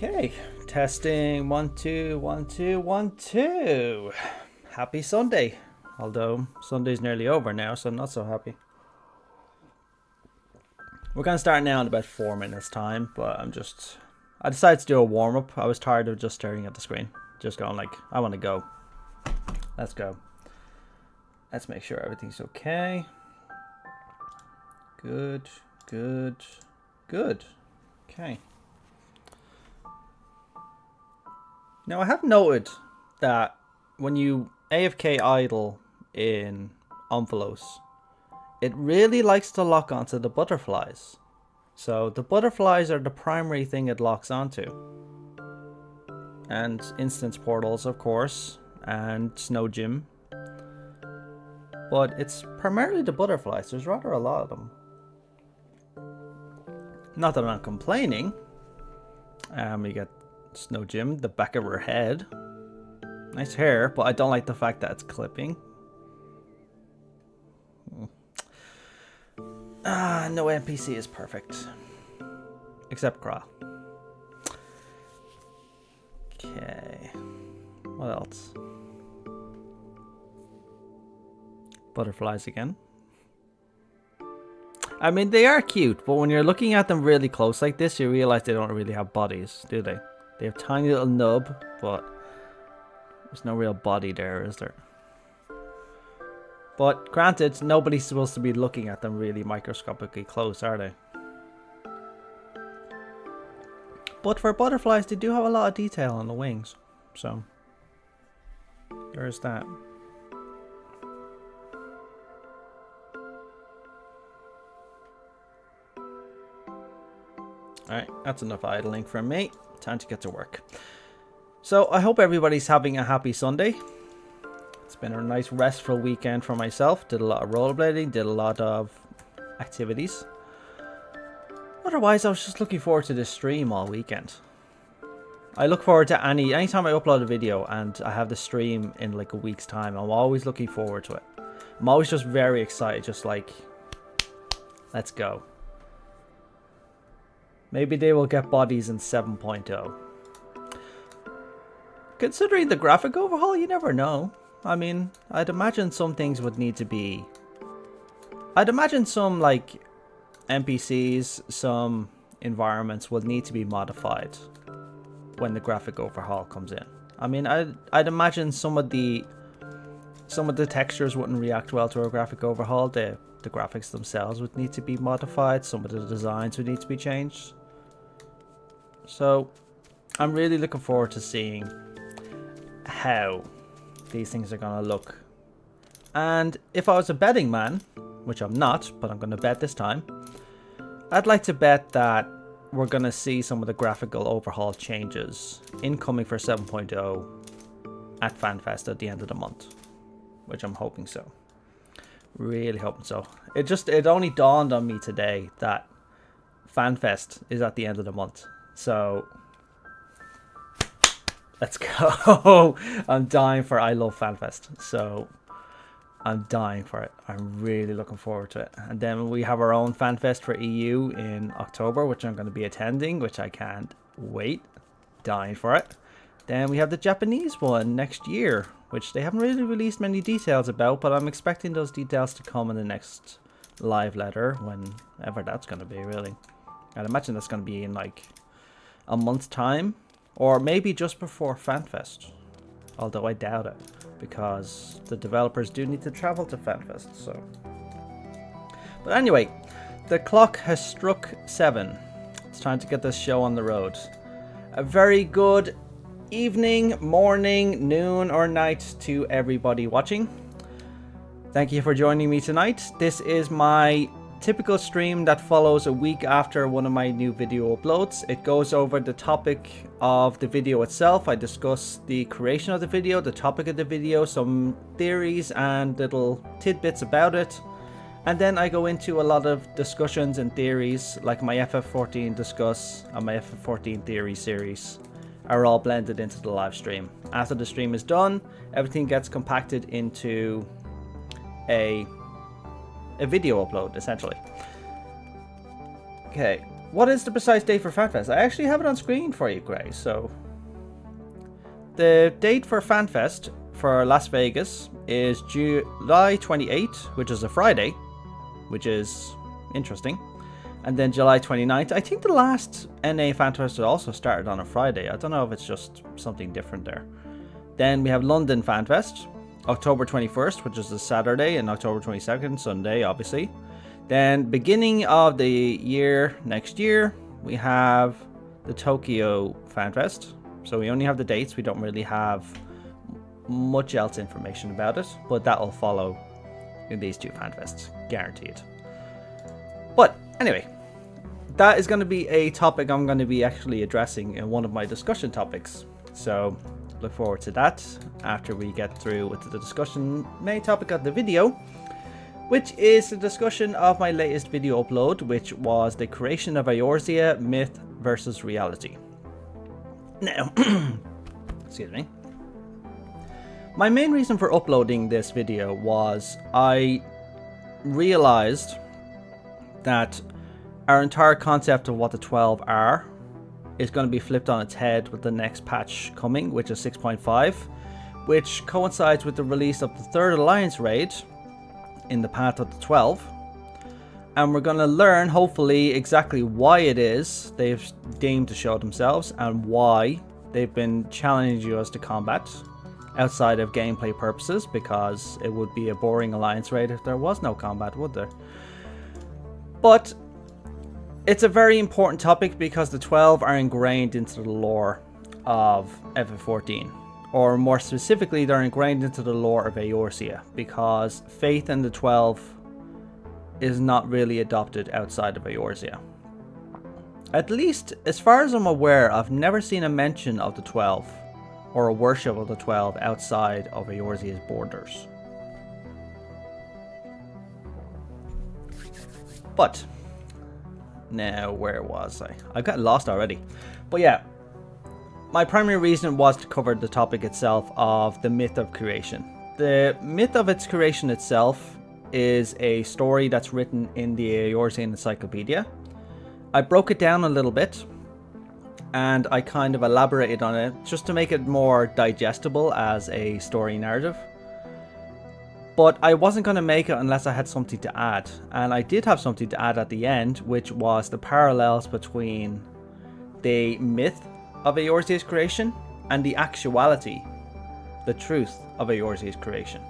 Okay, testing 1 2 1 2 1 2. Happy Sunday. Although Sunday's nearly over now, so I'm not so happy. We're gonna start now in about 4 minutes time, but I decided to do a warm-up. I was tired of just staring at the screen. Just going like, I want to go. Let's go. Let's make sure everything's okay. Good, good, good. Okay. Now I have noted that when you AFK idle in Omphalos, it really likes to lock onto the butterflies. So the butterflies are the primary thing it locks onto. And instance portals, of course, and snow gym. But it's primarily the butterflies. There's rather a lot of them. Not that I'm not complaining. We get Snow Gym, the back of her head. Nice hair, but I don't like the fact that it's clipping. No NPC is perfect. Except Kra. Okay. What else? Butterflies again. I mean, they are cute, but when you're looking at them really close like this, you realize they don't really have bodies, do they? They have tiny little nub, but there's no real body there, is there? But granted, nobody's supposed to be looking at them really microscopically close, are they? But for butterflies, they do have a lot of detail on the wings, so there's that. Alright, that's enough idling from me. Time to get to work. So, I hope everybody's having a happy Sunday. It's been a nice restful weekend for myself. Did a lot of rollerblading, did a lot of activities. Otherwise, I was just looking forward to this stream all weekend. I look forward to anytime I upload a video and I have the stream in like a week's time. I'm always looking forward to it. I'm always just very excited, just like, let's go. Maybe they will get bodies in 7.0. Considering the graphic overhaul, you never know. I mean, I'd imagine some things would need to be... I'd imagine some, like, NPCs, some environments will need to be modified when the graphic overhaul comes in. I mean, I'd imagine some of the textures wouldn't react well to a graphic overhaul. The graphics themselves would need to be modified. Some of the designs would need to be changed. So, I'm really looking forward to seeing how these things are going to look. And if I was a betting man, which I'm not, but I'm going to bet this time, I'd like to bet that we're going to see some of the graphical overhaul changes incoming for 7.0 at FanFest at the end of the month, which I'm hoping so. Really hoping so. It only dawned on me today that FanFest is at the end of the month. So, let's go. I'm dying for I love FanFest. So, I'm dying for it. I'm really looking forward to it. And then we have our own FanFest for EU in October, which I'm going to be attending, which I can't wait. Dying for it. Then we have the Japanese one next year, which they haven't really released many details about, but I'm expecting those details to come in the next live letter, whenever that's going to be, really. I'd imagine that's going to be in like a month's time, or maybe just before FanFest, although I doubt it, because the developers do need to travel to FanFest, so. But anyway, the clock has struck 7. It's time to get this show on the road. A very good evening, morning, noon, or night to everybody watching. Thank you for joining me tonight. This is my typical stream that follows a week after one of my new video uploads. It goes over the topic of the video itself. I discuss the creation of the video, the topic of the video, some theories and little tidbits about it. And then I go into a lot of discussions and theories, like my FF14 Discuss and my FF14 Theory series are all blended into the live stream. After the stream is done, everything gets compacted into a video upload, essentially. Okay, what is the precise date for FanFest? I actually have it on screen for you, Gray. So, the date for FanFest for Las Vegas is July 28th, which is a Friday, which is interesting. And then July 29th. I think the last NA FanFest also started on a Friday. I don't know if it's just something different there. Then we have London FanFest, October 21st, which is a Saturday, and October 22nd, Sunday, obviously. Then beginning of the year, next year, we have the Tokyo FanFest. So we only have the dates. We don't really have much else information about it, but that will follow in these two FanFests, guaranteed. But anyway, that is going to be a topic I'm going to be actually addressing in one of my discussion topics. So look forward to that after we get through with the discussion main topic of the video, which is the discussion of my latest video upload, which was the creation of Eorzea, myth versus reality. Now, excuse me. My main reason for uploading this video was I realized that our entire concept of what the 12 are is going to be flipped on its head with the next patch coming, which is 6.5, which coincides with the release of the third Alliance raid in the path of the 12. And we're going to learn, hopefully, exactly why it is they've deemed to show themselves and why they've been challenging us to combat outside of gameplay purposes, because it would be a boring Alliance raid if there was no combat, would there? But it's a very important topic because the 12 are ingrained into the lore of FF14. Or more specifically, they're ingrained into the lore of Eorzea, because faith in the 12 is not really adopted outside of Eorzea. At least, as far as I'm aware, I've never seen a mention of the 12 or a worship of the 12 outside of Eorzea's borders. But now, where was I? I got lost already. But yeah, my primary reason was to cover the topic itself of the myth of creation. The myth of its creation itself is a story that's written in the Eorzean Encyclopedia. I broke it down a little bit and I kind of elaborated on it just to make it more digestible as a story narrative. But I wasn't going to make it unless I had something to add. And I did have something to add at the end, which was the parallels between the myth of Eorzea's creation and the actuality, the truth of Eorzea's creation.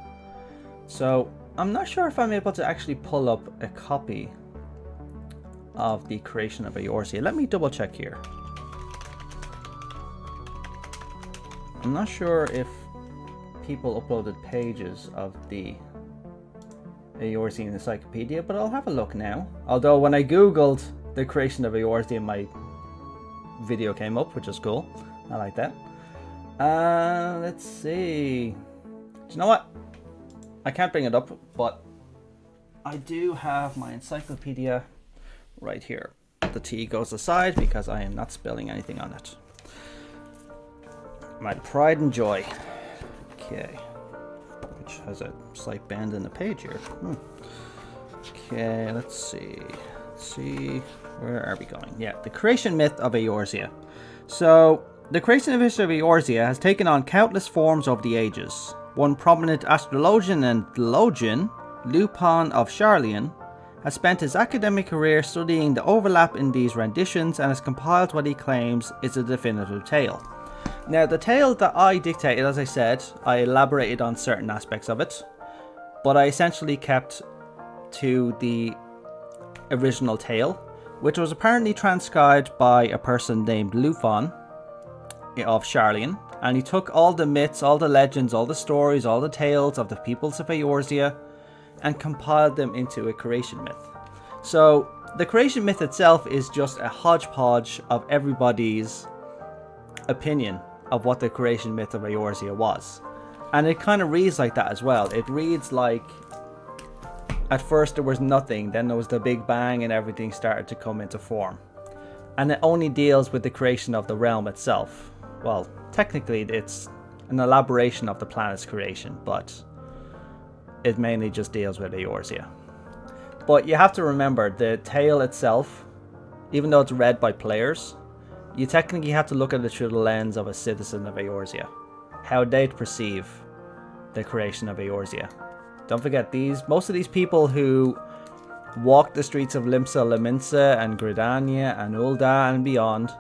So I'm not sure if I'm able to actually pull up a copy of the creation of Eorzea. Let me double check here. I'm not sure if people uploaded pages of the Eorzean Encyclopedia, but I'll have a look now. Although when I googled the creation of Eorzea, my video came up, which is cool. I like that. Let's see. Do you know what? I can't bring it up, but I do have my encyclopedia right here. The T goes aside because I am not spelling anything on it. My pride and joy. Okay. Which has a slight bend in the page here. Okay, let's see. Let's see. Where are we going? Yeah, the creation myth of Eorzea. So, the creation myth of Eorzea has taken on countless forms over the ages. One prominent astrologian and theologian, Lupin of Charlian, has spent his academic career studying the overlap in these renditions and has compiled what he claims is a definitive tale. Now, the tale that I dictated, as I said, I elaborated on certain aspects of it, but I essentially kept to the original tale, which was apparently transcribed by a person named Lupin of Charlian, and he took all the myths, all the legends, all the stories, all the tales of the peoples of Eorzea and compiled them into a creation myth. So the creation myth itself is just a hodgepodge of everybody's opinion of what the creation myth of Eorzea was. And it kind of reads like that as well. It reads like at first there was nothing, then there was the Big Bang and everything started to come into form. And it only deals with the creation of the realm itself. Well, technically it's an elaboration of the planet's creation, but it mainly just deals with Eorzea. But you have to remember, the tale itself even though it's read by players, you technically have to look at it through the lens of a citizen of Eorzea. How they'd perceive the creation of Eorzea. Don't forget, most of these people who walk the streets of Limsa, Leminsa, and Gridania, and Ul'dah, and beyond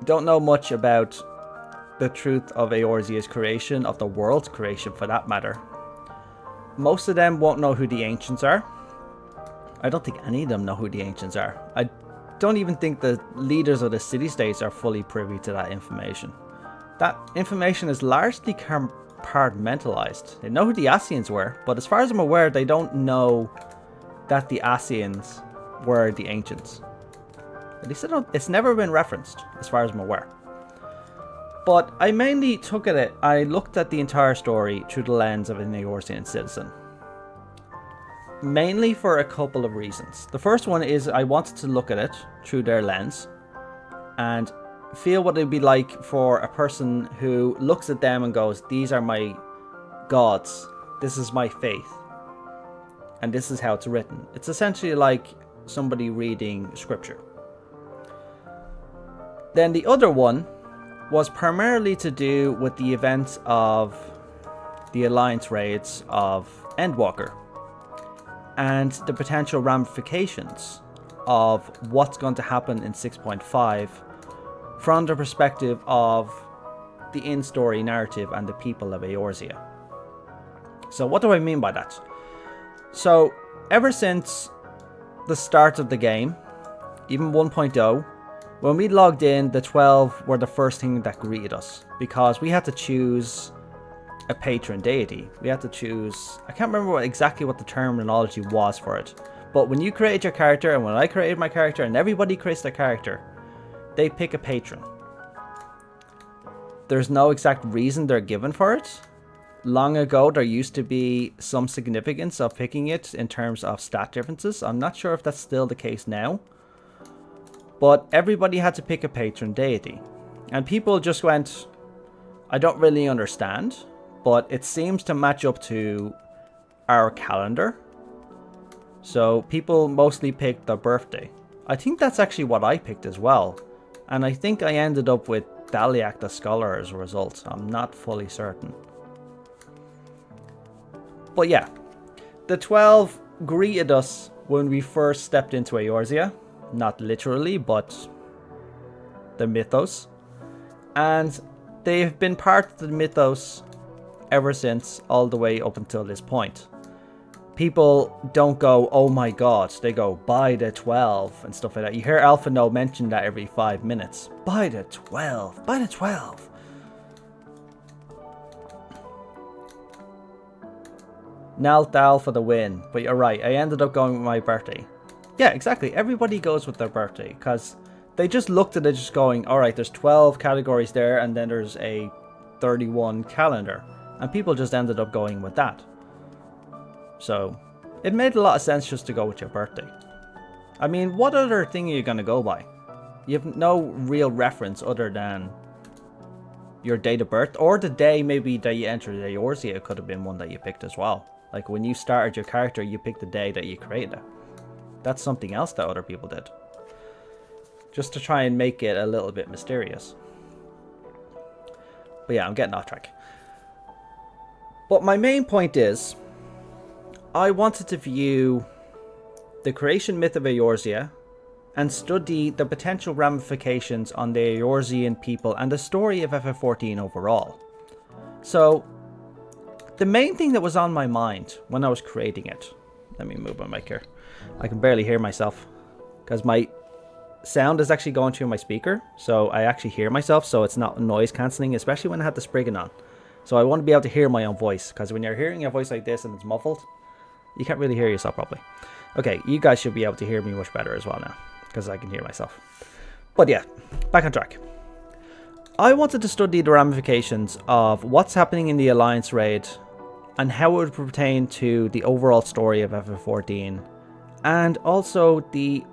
don't know much about the truth of Eorzea's creation, of the world's creation for that matter. Most of them won't know who the Ancients are. I don't think any of them know who the Ancients are. I don't even think the leaders of the city-states are fully privy to that information. That information is largely compartmentalized. They know who the Ascians were, but as far as I'm aware, they don't know that the Ascians were the Ancients. At least it's never been referenced, as far as I'm aware. But I mainly took at it, I looked at the entire story through the lens of an Eorzean citizen. Mainly for a couple of reasons. The first one is I wanted to look at it through their lens and feel what it'd be like for a person who looks at them and goes, these are my gods, this is my faith, and this is how it's written. It's essentially like somebody reading scripture. Then the other one was primarily to do with the events of the Alliance raids of Endwalker and the potential ramifications of what's going to happen in 6.5 from the perspective of the in-story narrative and the people of Eorzea. So what do I mean by that? So ever since the start of the game, even 1.0, when we logged in, the 12 were the first thing that greeted us because we had to choose a patron deity. We had to choose, I can't remember exactly what the terminology was for it, but when you created your character and when I created my character and everybody creates their character, they pick a patron. There's no exact reason they're given for it. Long ago, there used to be some significance of picking it in terms of stat differences. I'm not sure if that's still the case now. But everybody had to pick a patron deity. And people just went, I don't really understand, but it seems to match up to our calendar. So people mostly picked their birthday. I think that's actually what I picked as well. And I think I ended up with Daliak the Scholar as a result. I'm not fully certain. But yeah, the 12 greeted us when we first stepped into Eorzea. Not literally, but the mythos. And they've been part of the mythos ever since, all the way up until this point. People don't go, oh my god, they go, by the 12 and stuff like that. You hear Alpha No mention that every 5 minutes. By the 12, by the 12. Nalthal for the win. But you're right, I ended up going with my birthday. Yeah, exactly. Everybody goes with their birthday because they just looked at it just going, alright, there's 12 categories there and then there's a 31 calendar. And people just ended up going with that. So, it made a lot of sense just to go with your birthday. I mean, what other thing are you going to go by? You have no real reference other than your date of birth. Or the day maybe that you entered Eorzea could have been one that you picked as well. Like when you started your character, you picked the day that you created it. That's something else that other people did. Just to try and make it a little bit mysterious. But yeah, I'm getting off track. But my main point is, I wanted to view the creation myth of Eorzea and study the potential ramifications on the Eorzean people and the story of FF14 overall. So, the main thing that was on my mind when I was creating it... Let me move my mic here. I can barely hear myself because my sound is actually going through my speaker, so I actually hear myself, so it's not noise cancelling, especially when I have the Spriggan on. So I want to be able to hear my own voice, because when you're hearing your voice like this and it's muffled, you can't really hear yourself properly. Okay, you guys should be able to hear me much better as well now, because I can hear myself. But yeah, back on track. I wanted to study the ramifications of what's happening in the Alliance raid and how it would pertain to the overall story of FF14, and also the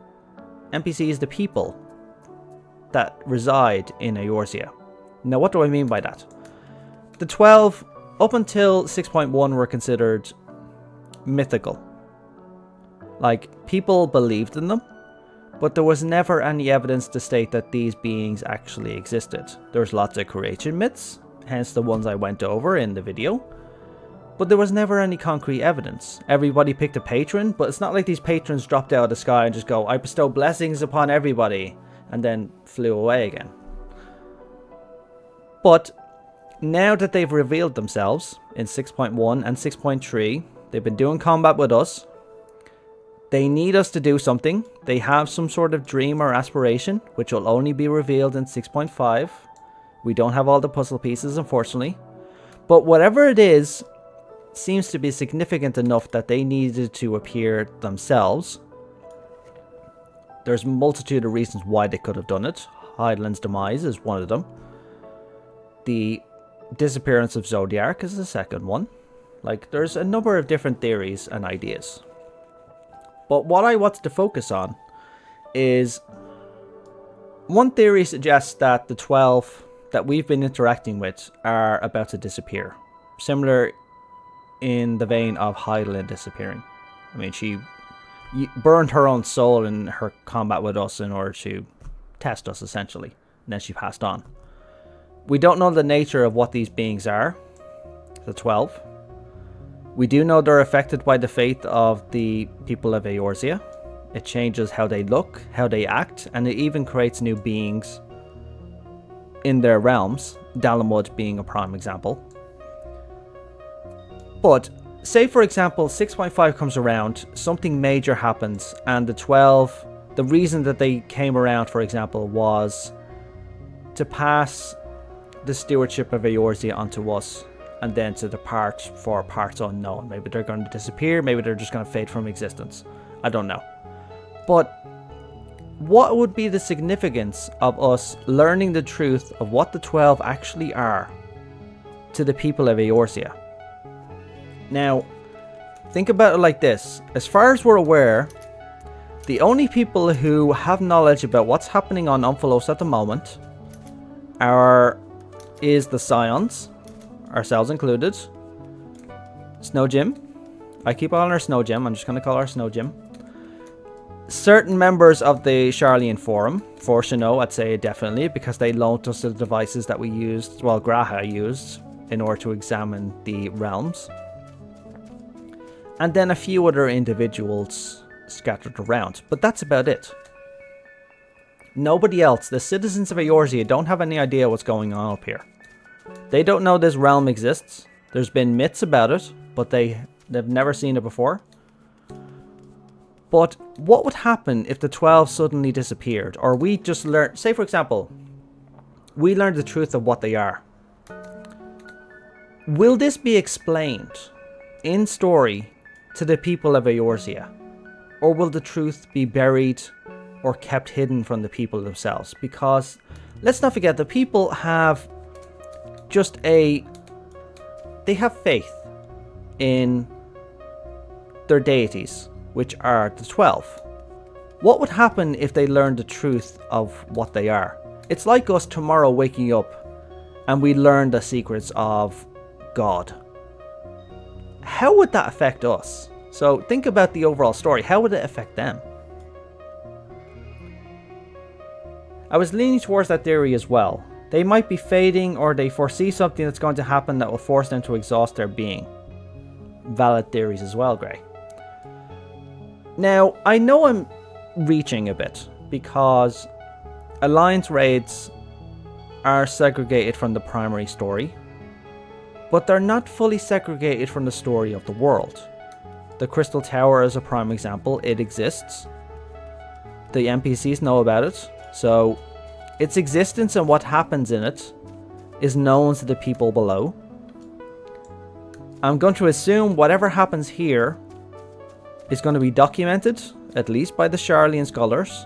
NPCs, the people that reside in Eorzea. Now, what do I mean by that? The 12, up until 6.1, were considered mythical. Like, people believed in them, but there was never any evidence to state that these beings actually existed. There's lots of creation myths, hence the ones I went over in the video, but there was never any concrete evidence. Everybody picked a patron, but it's not like these patrons dropped out of the sky and just go, I bestow blessings upon everybody, and then flew away again. But now that they've revealed themselves in 6.1 and 6.3, they've been doing combat with us. They need us to do something. They have some sort of dream or aspiration, which will only be revealed in 6.5. We don't have all the puzzle pieces, unfortunately. But whatever it is, seems to be significant enough that they needed to appear themselves. There's a multitude of reasons why they could have done it. Hydaelyn's demise is one of them. The disappearance of Zodiac is the second one. Like, there's a number of different theories and ideas. But what I want to focus on is, one theory suggests that the 12 that we've been interacting with are about to disappear. Similar in the vein of Hydaelyn disappearing. I mean, she burned her own soul in her combat with us in order to test us, essentially. And then she passed on. We don't know the nature of what these beings are, the 12. We do know they're affected by the fate of the people of Eorzea. It changes how they look, how they act, and it even creates new beings in their realms, Dalamud being a prime example. But, say for example, 6.5 comes around, something major happens, and the 12, the reason that they came around, for example, was to pass the stewardship of Eorzea onto us, and then to depart for parts unknown. Maybe they're going to disappear, maybe they're just going to fade from existence. I don't know. But what would be the significance of us learning the truth of what the 12 actually are to the people of Eorzea? Now, think about it like this. As far as we're aware, the only people who have knowledge about what's happening on Omphalos at the moment is the Scions, ourselves included, Snow Jim. I keep calling her Snow Jim. I'm just going to call her Snow Jim. Certain members of the Sharlayan Forum, for Shino, I'd say definitely, because they loaned us the devices that we used, well, Graha used, in order to examine the realms. And then a few other individuals scattered around, but that's about it. Nobody else, the citizens of Eorzea, don't have any idea what's going on up here. They don't know this realm exists. There's been myths about it, but they've never seen it before. But what would happen if the 12 suddenly disappeared? Or we just learned, say for example, we learned the truth of what they are. Will this be explained in story to the people of Eorzea? Or will the truth be buried or kept hidden from the people themselves? Because let's not forget, the people have they have faith in their deities, which are the 12. What would happen if they learned the truth of what they are? It's like us tomorrow waking up and we learn the secrets of God. How would that affect us? So think about the overall story. How would it affect them? I was leaning towards that theory as well. They might be fading, or they foresee something that's going to happen that will force them to exhaust their being. Valid theories as well, Gray. Now, I know I'm reaching a bit, because Alliance raids are segregated from the primary story, but they're not fully segregated from the story of the world. The Crystal Tower is a prime example. It exists. The NPCs know about it, so its existence and what happens in it is known to the people below. I'm going to assume whatever happens here is going to be documented, at least by the Sharlayan scholars,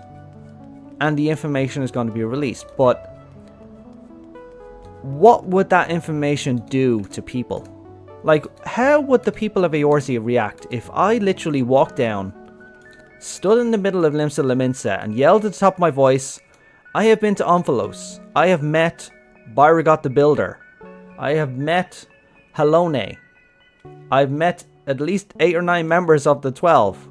and the information is going to be released. But what would that information do to people? Like, how would the people of Eorzea react if I literally walked down, stood in the middle of Limsa Laminsa, and yelled at the top of my voice, I have been to Omphalos. I have met Byragot the Builder. I have met Halone. I've met at least 8 or 9 members of the 12.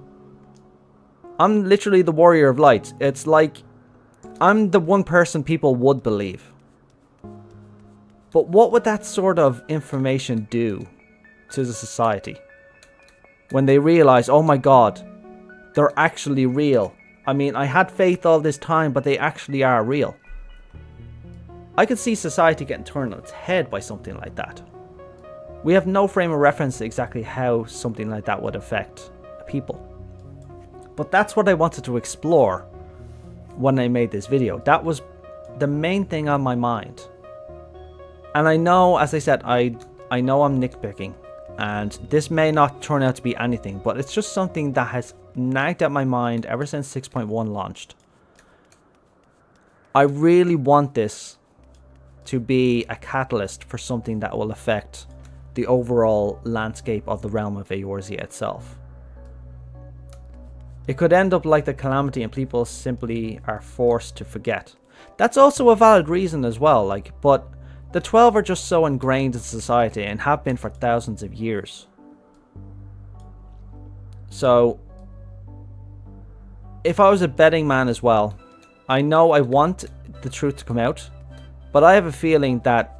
I'm literally the warrior of light. It's like I'm the one person people would believe. But what would that sort of information do to the society when they realize, oh my god, they're actually real? I mean, I had faith all this time, but they actually are real. I could see society getting turned on its head by something like that. We have no frame of reference to exactly how something like that would affect people. But that's what I wanted to explore when I made this video. That was the main thing on my mind. And I know, as I said, I know I'm nitpicking, and this may not turn out to be anything, but it's just something that has nagged at my mind ever since 6.1 launched. I really want this to be a catalyst for something that will affect the overall landscape of the realm of Eorzea itself. It could end up like the Calamity and people simply are forced to forget. That's also a valid reason as well, but the 12 are just so ingrained in society and have been for thousands of years. So, if I was a betting man as well, I know I want the truth to come out, but I have a feeling that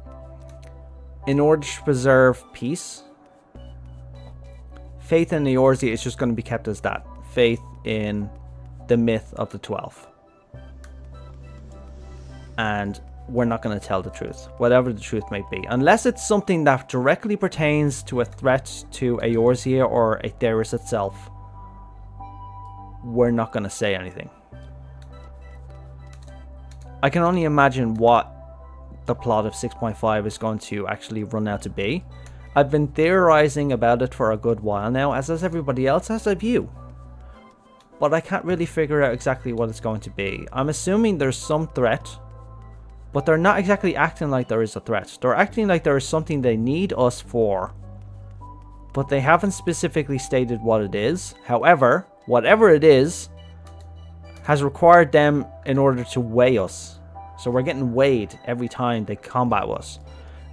in order to preserve peace, faith in Eorzea is just going to be kept as that. Faith in the myth of the 12. And we're not going to tell the truth, whatever the truth may be. Unless it's something that directly pertains to a threat to Eorzea or Aetheris itself, we're not going to say anything. I can only imagine what the plot of 6.5 is going to actually run out to be. I've been theorizing about it for a good while now, as has everybody else, as have you. But I can't really figure out exactly what it's going to be. I'm assuming there's some threat, but they're not exactly acting like there is a threat. They're acting like there is something they need us for, but they haven't specifically stated what it is. However, whatever it is has required them in order to weigh us. So we're getting weighed every time they combat us.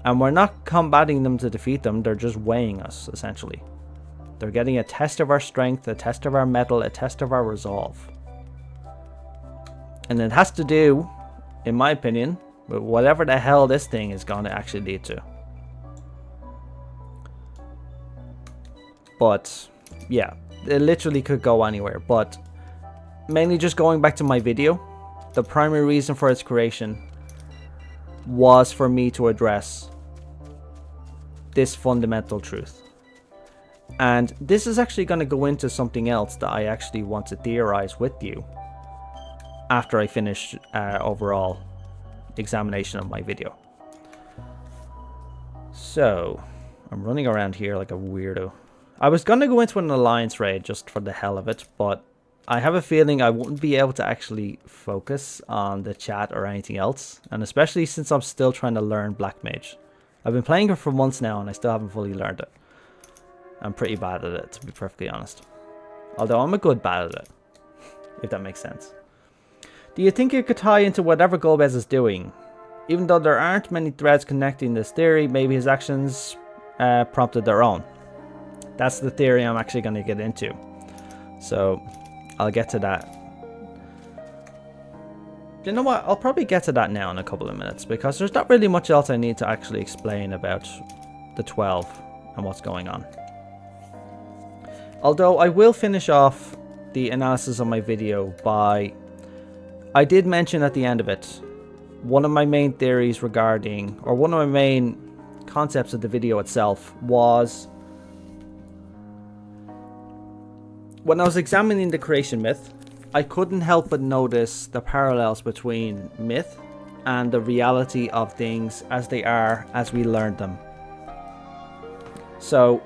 And we're not combating them to defeat them, they're just weighing us, essentially. They're getting a test of our strength, a test of our mettle, a test of our resolve. And it has to do, in my opinion, with whatever the hell this thing is going to actually lead to. But, yeah, it literally could go anywhere. But, mainly just going back to my video, the primary reason for its creation was for me to address this fundamental truth. And this is actually going to go into something else that I actually want to theorize with you after I finish overall examination of my video. So, I'm running around here like a weirdo. I was going to go into an alliance raid just for the hell of it, but I have a feeling I wouldn't be able to actually focus on the chat or anything else, and especially since I'm still trying to learn Black Mage. I've been playing it for months now and I still haven't fully learned it. I'm pretty bad at it, to be perfectly honest. Although I'm a good bad at it, if that makes sense. Do you think it could tie into whatever Golbez is doing? Even though there aren't many threads connecting this theory, maybe his actions prompted their own. That's the theory I'm actually going to get into. So, I'll get to that. You know what? I'll probably get to that now in a couple of minutes, because there's not really much else I need to actually explain about the 12 and what's going on. Although I will finish off the analysis of my video by... I did mention at the end of it, one of my main theories regarding, or one of my main concepts of the video itself was, when I was examining the creation myth, I couldn't help but notice the parallels between myth and the reality of things as they are as we learn them. So,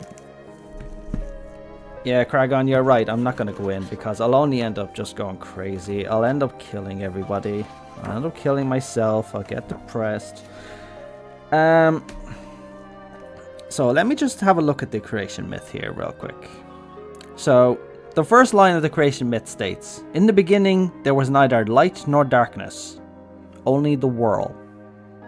yeah, Kragon, you're right. I'm not going to go in because I'll only end up just going crazy. I'll end up killing everybody. I'll end up killing myself. I'll get depressed. So let me just have a look at the creation myth here real quick. So, the first line of the creation myth states, "In the beginning, there was neither light nor darkness, only the whirl."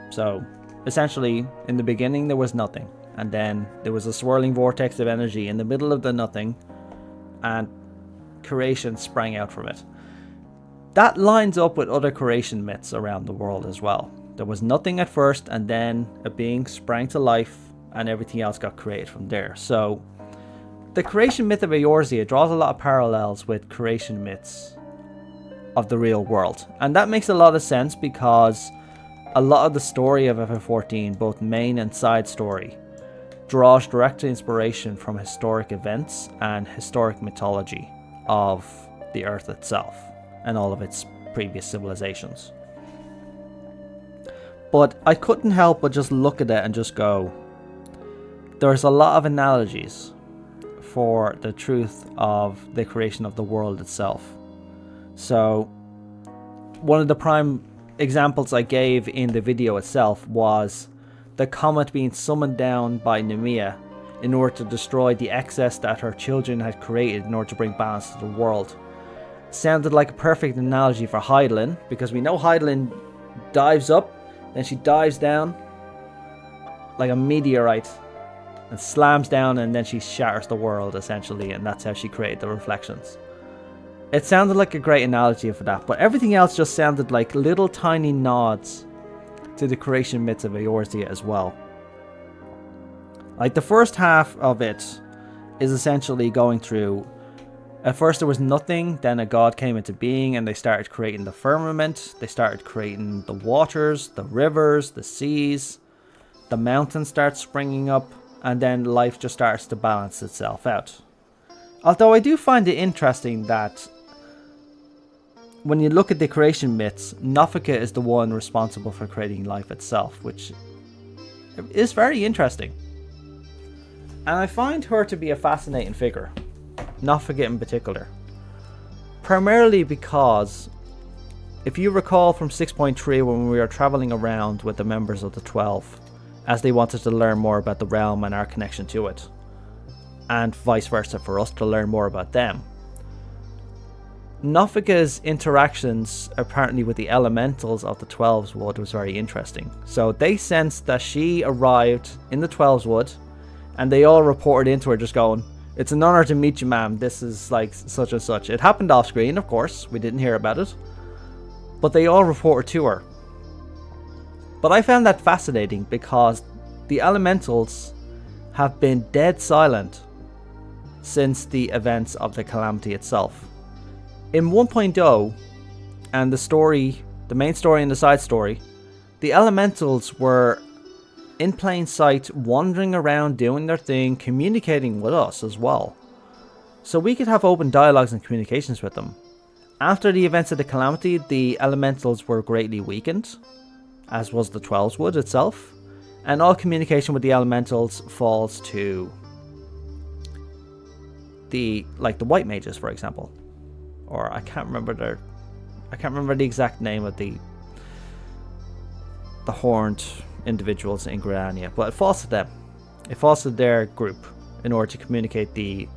So, essentially, in the beginning, there was nothing. And then there was a swirling vortex of energy in the middle of the nothing, and creation sprang out from it. That lines up with other creation myths around the world as well. There was nothing at first, and then a being sprang to life, and everything else got created from there. So the creation myth of Eorzea draws a lot of parallels with creation myths of the real world. And that makes a lot of sense because a lot of the story of FF14, both main and side story, draws direct inspiration from historic events and historic mythology of the Earth itself and all of its previous civilizations. But I couldn't help but just look at it and just go, there's a lot of analogies for the truth of the creation of the world itself. So one of the prime examples I gave in the video itself was the comet being summoned down by Nemea in order to destroy the excess that her children had created in order to bring balance to the world. Sounded like a perfect analogy for Hydaelyn, because we know Hydaelyn dives up, then she dives down like a meteorite and slams down, and then she shatters the world essentially, and that's how she created the reflections. It sounded like a great analogy for that, but everything else just sounded like little tiny nods to the creation myths of Eorzea as well. Like the first half of it is essentially going through, at first there was nothing, then a god came into being and they started creating the firmament, they started creating the waters, the rivers, the seas, the mountains start springing up, and then life just starts to balance itself out. Although I do find it interesting that when you look at the creation myths, Nofika is the one responsible for creating life itself, which is very interesting. And I find her to be a fascinating figure, Nofika in particular. Primarily because, if you recall from 6.3 when we were traveling around with the members of the 12, as they wanted to learn more about the realm and our connection to it, and vice versa for us to learn more about them. Nofika's interactions apparently with the elementals of the 12's Wood was very interesting. So they sensed that she arrived in the 12's Wood, and they all reported into her just going, "It's an honor to meet you, ma'am. This is like such and such." It happened off screen, of course. We didn't hear about it. But they all reported to her. But I found that fascinating because the elementals have been dead silent since the events of the Calamity itself. In 1.0, and the story, the main story and the side story, the elementals were in plain sight, wandering around, doing their thing, communicating with us as well. So we could have open dialogues and communications with them. After the events of the Calamity, the elementals were greatly weakened, as was the 12's Wood itself, and all communication with the elementals falls to the white mages, for example. Or I can't remember the exact name of the horned individuals in Grania, but it falls to them. It falls to their group in order to communicate the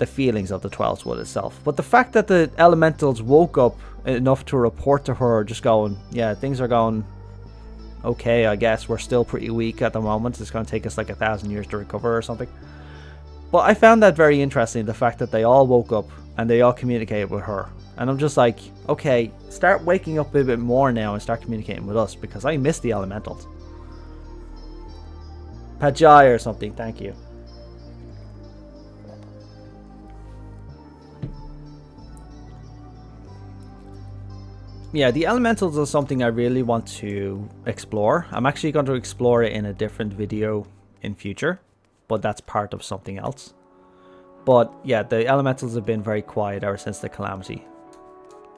feelings of the 12's Wood itself. But the fact that the elementals woke up enough to report to her, just going, yeah, things are going okay, I guess. We're still pretty weak at the moment. It's going to take us like 1,000 years to recover or something. But I found that very interesting, the fact that they all woke up and they all communicated with her. And I'm just like, okay, start waking up a bit more now and start communicating with us, because I miss the elementals. Pajai or something, thank you. Yeah, the elementals is something I really want to explore. I'm actually going to explore it in a different video in future, but that's part of something else. But yeah, the elementals have been very quiet ever since the Calamity.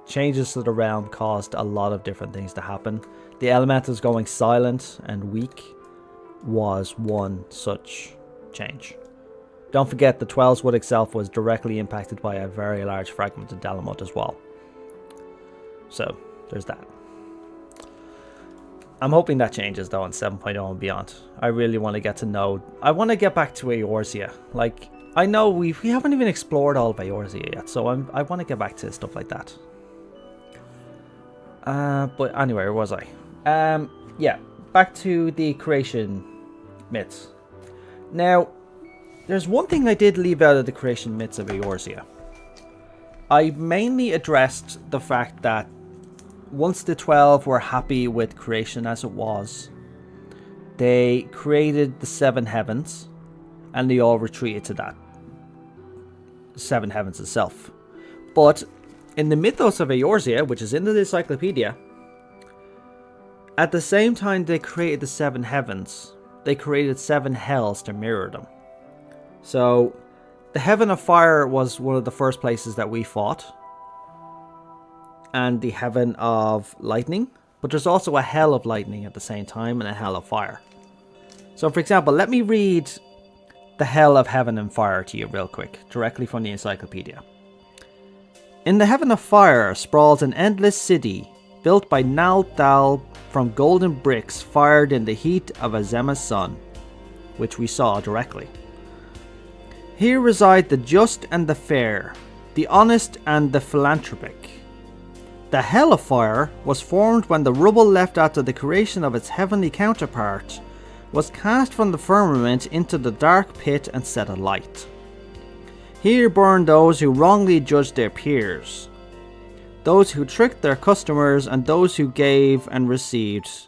Changes to the realm caused a lot of different things to happen. The elementals going silent and weak was one such change. Don't forget, the 12's Wood itself was directly impacted by a very large fragment of Dalamut as well. So, there's that. I'm hoping that changes though in 7.0 and beyond. I really want to get to know... I want to get back to Eorzea. Like, I know we haven't even explored all of Eorzea yet, so I want to get back to stuff like that. But anyway, where was I? Yeah, back to the creation myths. Now, there's one thing I did leave out of the creation myths of Eorzea. I mainly addressed the fact that once the 12 were happy with creation as it was, they created the 7 heavens, and they all retreated to that 7 heavens itself. But in the mythos of Eorzea, which is in the encyclopedia, at the same time they created the 7 heavens, they created 7 hells to mirror them. So the heaven of fire was one of the first places that we fought, and the heaven of lightning, but there's also a hell of lightning at the same time and a hell of fire. So for example, let me read the hell of heaven and fire to you real quick, directly from the encyclopedia. In the heaven of fire sprawls an endless city, built by Naldal from golden bricks fired in the heat of Azema's sun, which we saw directly. Here reside the just and the fair, the honest and the philanthropic. The hell of fire was formed when the rubble left after the creation of its heavenly counterpart was cast from the firmament into the dark pit and set alight. Here burn those who wrongly judged their peers, those who tricked their customers, and those who gave and received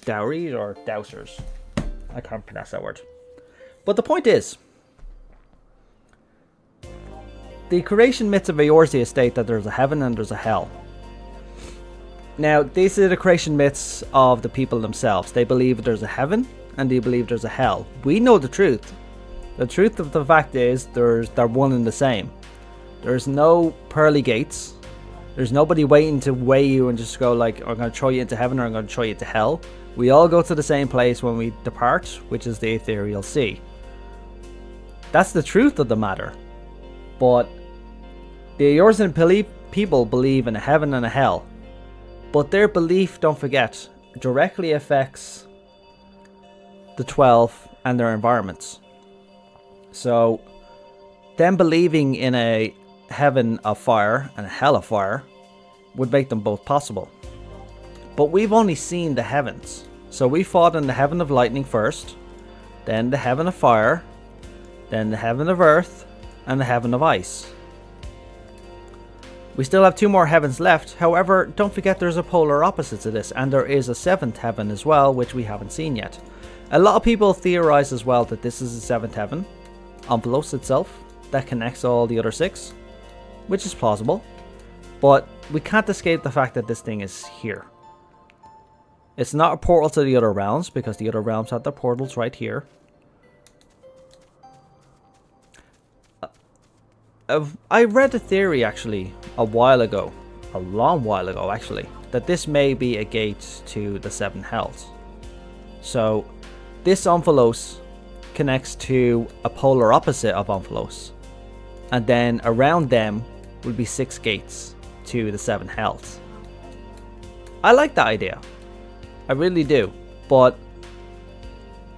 dowries or dowsers. I can't pronounce that word. But the point is, the creation myths of Eorzea state that there's a heaven and there's a hell. Now, these are the creation myths of the people themselves. They believe there's a heaven and they believe there's a hell. We know the truth. The truth of the fact is they're one and the same. There's no pearly gates. There's nobody waiting to weigh you and just go like, I'm going to throw you into heaven or I'm going to throw you into hell. We all go to the same place when we depart, which is the ethereal sea. That's the truth of the matter. But the Eorzean people believe in a heaven and a hell. But their belief, don't forget, directly affects the 12 and their environments. So, them believing in a heaven of fire and a hell of fire would make them both possible. But we've only seen the heavens. So we fought in the heaven of lightning first, then the heaven of fire, then the heaven of earth, and the heaven of ice. We still have 2 more heavens left. However, don't forget there's a polar opposite to this, and there is a 7th heaven as well, which we haven't seen yet. A lot of people theorize as well that this is the 7th heaven, Omphalos itself, that connects all the other 6, which is plausible. But we can't escape the fact that this thing is here. It's not a portal to the other realms, because the other realms have their portals right here. I read a theory actually a while ago, a long while ago actually, that this may be a gate to the 7 hells. So this Omphalos connects to a polar opposite of Omphalos, and then around them will be 6 gates to the 7 hells. I like that idea, I really do. But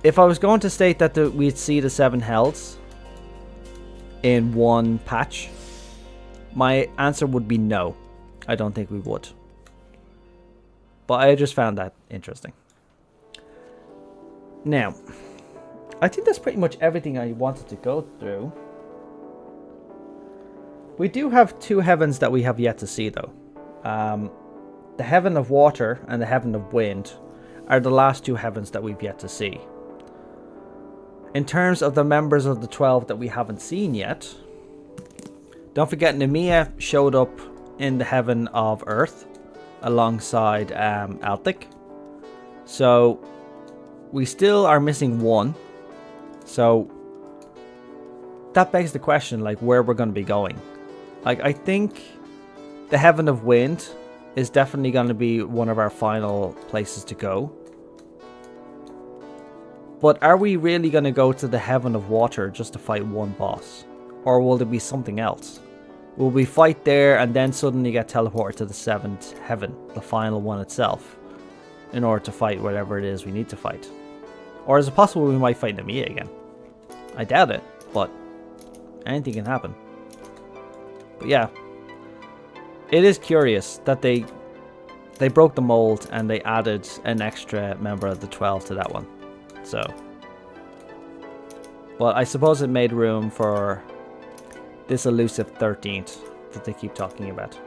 if I was going to state that we'd see the 7 hells in one patch, my answer would be no. I don't think we would. But I just found that interesting. Now, I think that's pretty much everything I wanted to go through. We do have 2 heavens that we have yet to see though. The heaven of water and the heaven of wind are the last 2 heavens that we've yet to see. In terms of the members of the 12 that we haven't seen yet, don't forget Nemea showed up in the heaven of earth alongside Altic. So we still are missing 1. So that begs the question, like, where we're going to be going. Like, I think the heaven of wind is definitely going to be one of our final places to go. But are we really going to go to the heaven of water just to fight 1 boss? Or will there be something else? Will we fight there and then suddenly get teleported to the 7th heaven, the final one itself, in order to fight whatever it is we need to fight? Or is it possible we might fight Nemea again? I doubt it, but anything can happen. But yeah, it is curious that they broke the mold and they added an extra member of the 12 to that one. So, but I suppose it made room for this elusive 13th that they keep talking about.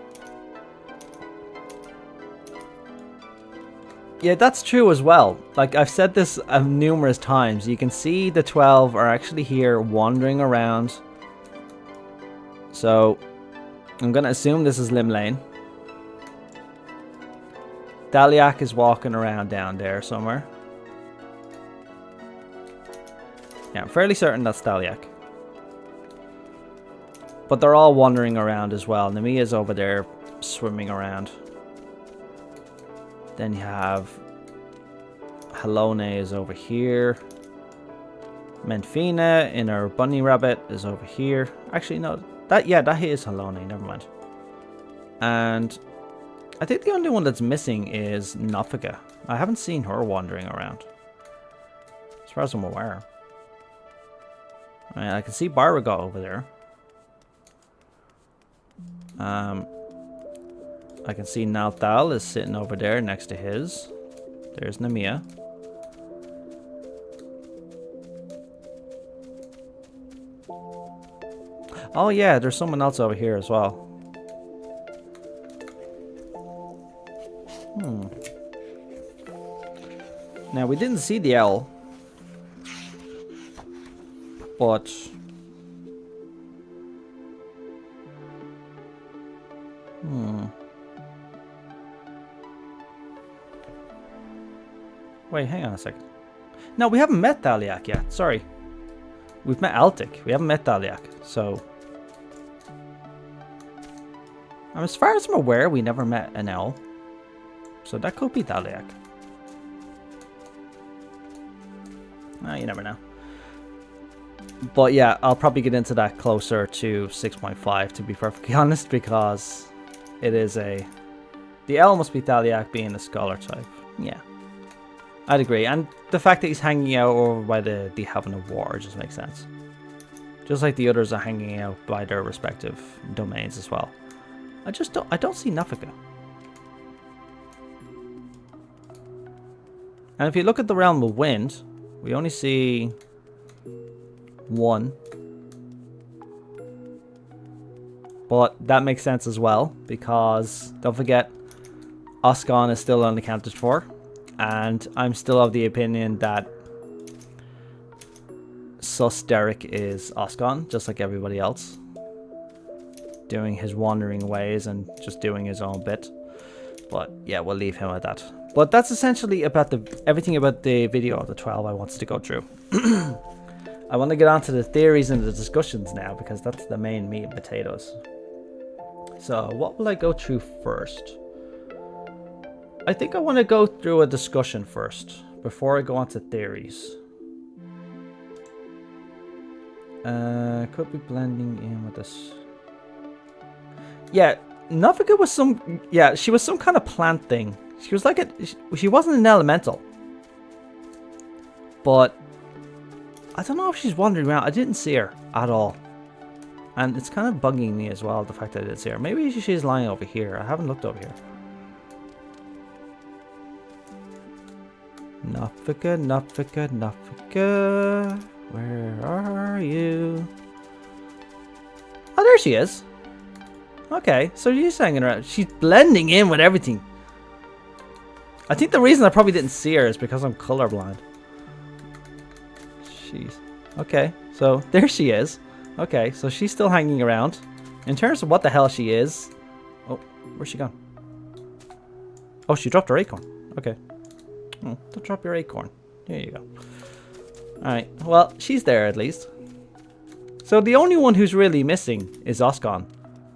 Yeah, that's true as well. Like, I've said this numerous times. You can see the 12 are actually here wandering around. So, I'm going to assume this is Lim Lane. Daliak is walking around down there somewhere. Yeah, I'm fairly certain that's Daliak. But they're all wandering around as well. Namia's over there swimming around. Then you have Halone is over here. Menfina in her bunny rabbit is over here. Actually, no, that is Halone, never mind. And I think the only one that's missing is Nafika. I haven't seen her wandering around, as far as I'm aware. I can see Baragot over there. I can see Nalthal is sitting over there next to his. There's Namia. Oh yeah, there's someone else over here as well. Now, we didn't see the owl. But wait, hang on a second. No, we haven't met Daliak yet. Sorry. We've met Altic. We haven't met Daliak. So, as far as I'm aware, we never met an owl. So that could be Daliak. You never know. But yeah, I'll probably get into that closer to 6.5, to be perfectly honest, because it is a... The L must be Daliak being a scholar type. Yeah, I'd agree. And the fact that he's hanging out over by the Haven of War just makes sense. Just like the others are hanging out by their respective domains as well. I don't see Nafika. And if you look at the Realm of Wind, we only see one. But that makes sense as well, because don't forget, Oscan is still unaccounted for, and I'm still of the opinion that Sus Derek is Oscan, just like everybody else, doing his wandering ways and just doing his own bit. But yeah, we'll leave him at that. But that's essentially about everything about the video of the 12 I wanted to go through. I want to get on to the theories and the discussions now, because that's the main meat and potatoes. So what will I go through first? I think I want to go through a discussion first, before I go on to theories. Could be blending in with this. Yeah, Nafika was some... Yeah, she was some kind of plant thing. She was like a... She wasn't an elemental. But I don't know if she's wandering around. I didn't see her at all. And it's kind of bugging me as well, the fact that I didn't see her. Maybe she's lying over here. I haven't looked over here. Nafika, Nafika, Nafika. Where are you? Oh, there she is. Okay, so she's hanging around. She's blending in with everything. I think the reason I probably didn't see her is because I'm colorblind. Jeez. Okay, so there she is. Okay, so she's still hanging around. In terms of what the hell she is... Oh, where's she gone? Oh, she dropped her acorn. Okay. Oh, don't drop your acorn. There you go. Alright, well, she's there at least. So the only one who's really missing is Oscan.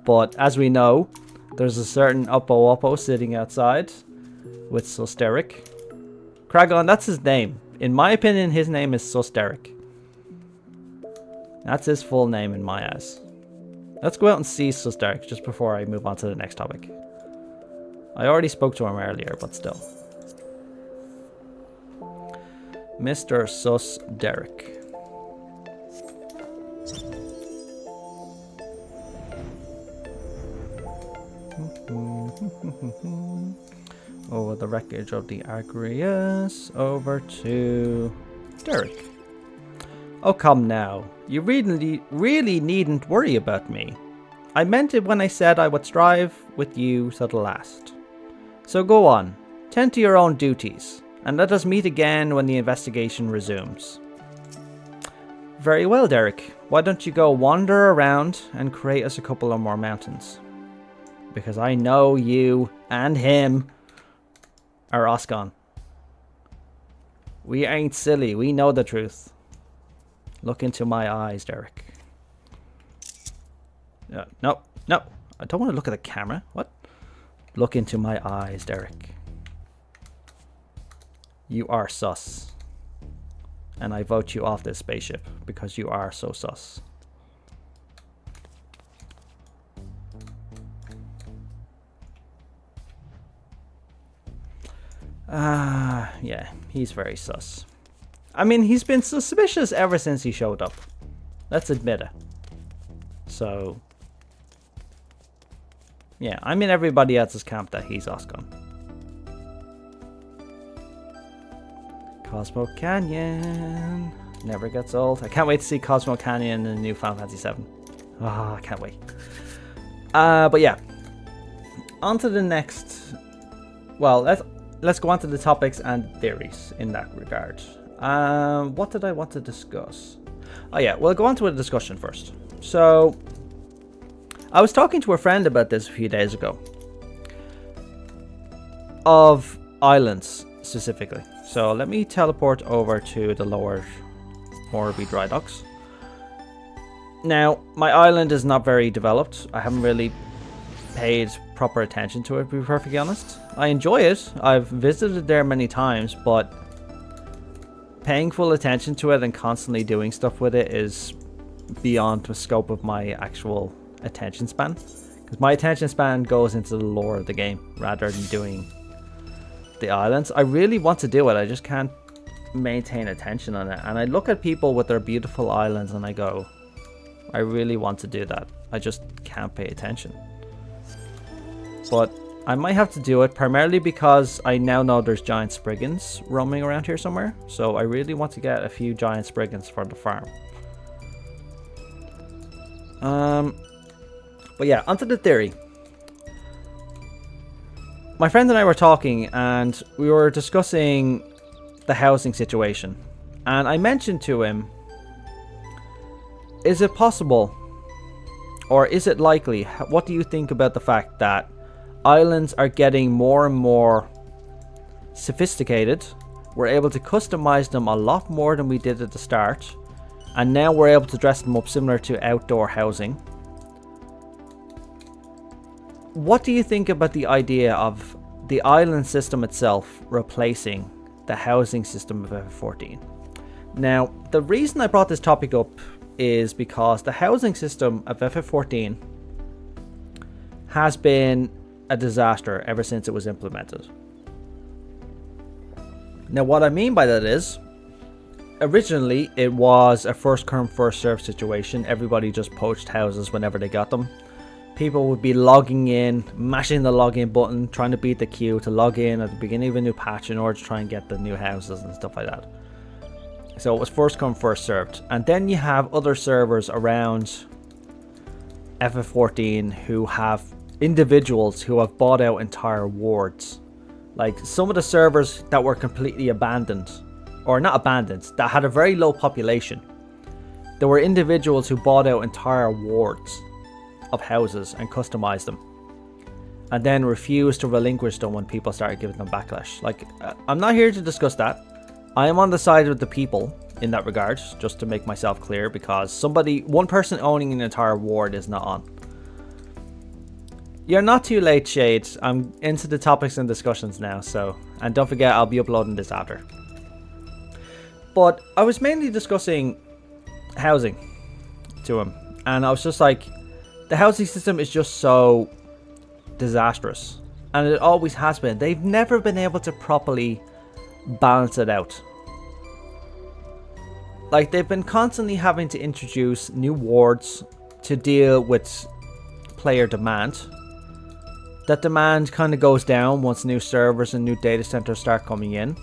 But as we know, there's a certain Oppo sitting outside with Susteric. Kragon, that's his name. In my opinion, his name is Susteric. That's his full name in my eyes. Let's go out and see Susteric just before I move on to the next topic. I already spoke to him earlier, but still. Mr. Susteric. Over the wreckage of the Agrius, over to Derek. Oh, come now. You really needn't worry about me. I meant it when I said I would strive with you to the last. So go on, tend to your own duties, and let us meet again when the investigation resumes. Very well, Derek. Why don't you go wander around and create us a couple of more mountains? Because I know you and him are Oscon. We ain't silly, we know the truth. Look into my eyes, Derek. No. I don't want to look at the camera. What? Look into my eyes, Derek. You are sus. And I vote you off this spaceship because you are so sus. Yeah, he's very sus. I mean, he's been suspicious ever since he showed up. Let's admit it. So, yeah, I'm in everybody else's camp that he's Oscon. Cosmo Canyon. Never gets old. I can't wait to see Cosmo Canyon in the new Final Fantasy VII. Ah, I can't wait. But yeah. On to the next. Well, let's go on to the topics and theories in that regard. What did I want to discuss? Oh yeah, we'll go on to a discussion first. So, I was talking to a friend about this a few days ago. Of islands, specifically. So, let me teleport over to the lower Morby dry docks. Now, my island is not very developed. I haven't really paid proper attention to it, to be perfectly honest. I enjoy it. I've visited there many times, but paying full attention to it and constantly doing stuff with it is beyond the scope of my actual attention span. Because my attention span goes into the lore of the game rather than doing the islands. I really want to do it, I just can't maintain attention on it. And I look at people with their beautiful islands and I go, I really want to do that. I just can't pay attention. But I might have to do it primarily because I now know there's giant spriggans roaming around here somewhere. So I really want to get a few giant spriggans for the farm. But yeah, onto the theory. My friend and I were talking and we were discussing the housing situation. And I mentioned to him, is it possible or is it likely? What do you think about the fact that islands are getting more and more sophisticated? We're able to customize them a lot more than we did at the start. And now we're able to dress them up similar to outdoor housing. What do you think about the idea of the island system itself replacing the housing system of FF14? Now, the reason I brought this topic up is because the housing system of FF14 has been a disaster ever since it was implemented. Now, what I mean by that is, originally it was a first come first served situation. Everybody just poached houses whenever they got them. People would be logging in, mashing the login button, trying to beat the queue to log in at the beginning of a new patch in order to try and get the new houses and stuff like that. So it was first come first served. And then you have other servers around FF14 who have individuals who have bought out entire wards. Like some of the servers that were completely abandoned, or not abandoned, that had a very low population. There were individuals who bought out entire wards of houses and customized them, and then refused to relinquish them when people started giving them backlash. Like, I'm not here to discuss that. I am on the side of the people in that regard, just to make myself clear, because one person owning an entire ward is not on. You're not too late, Shade. I'm into the topics and discussions now, so, and don't forget I'll be uploading this after. But I was mainly discussing housing to him, and I was just like, the housing system is just so disastrous, and it always has been. They've never been able to properly balance it out. Like, they've been constantly having to introduce new wards to deal with player demand. That demand kind of goes down once new servers and new data centers start coming in.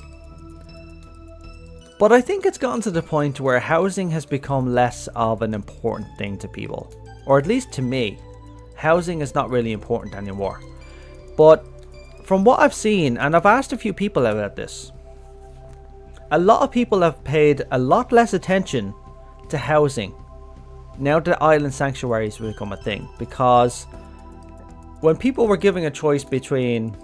But I think it's gotten to the point where housing has become less of an important thing to people. Or at least to me. Housing is not really important anymore. But from what I've seen, and I've asked a few people about this, a lot of people have paid a lot less attention to housing now that island sanctuaries have become a thing. Because when people were giving a choice between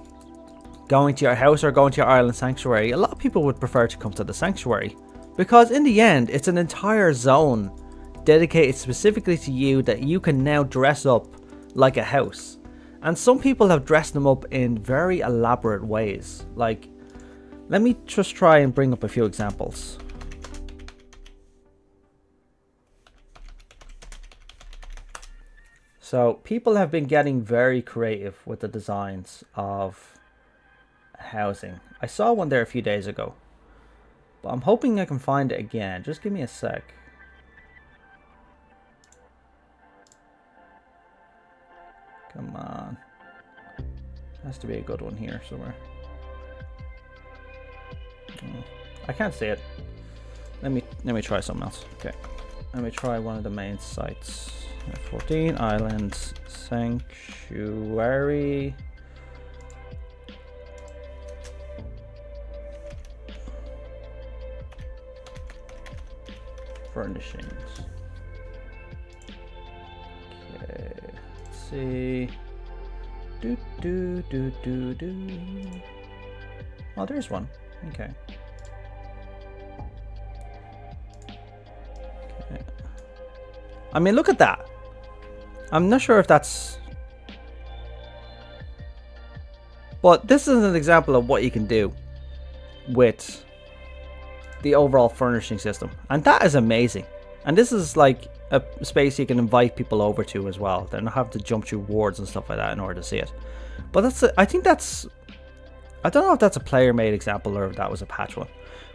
going to your house or going to your island sanctuary, a lot of people would prefer to come to the sanctuary. Because in the end, it's an entire zone dedicated specifically to you that you can now dress up like a house. And some people have dressed them up in very elaborate ways. Like, let me just try and bring up a few examples. So people have been getting very creative with the designs of housing. I saw one there a few days ago, but I'm hoping I can find it again. Just give me a sec. Come on. Has to be a good one here somewhere. Oh, I can't see it. Let me try something else. Okay. Let me try one of the main sites. 14 Islands Sanctuary. Furnishings. Okay. Let's see. Oh, there's one. Okay. I mean, look at that. I'm not sure if that's... But this is an example of what you can do with the overall furnishing system. And that is amazing. And this is like a space you can invite people over to as well. They don't have to jump through wards and stuff like that in order to see it. But that's I think that's... I don't know if that's a player-made example or if that was a patch one.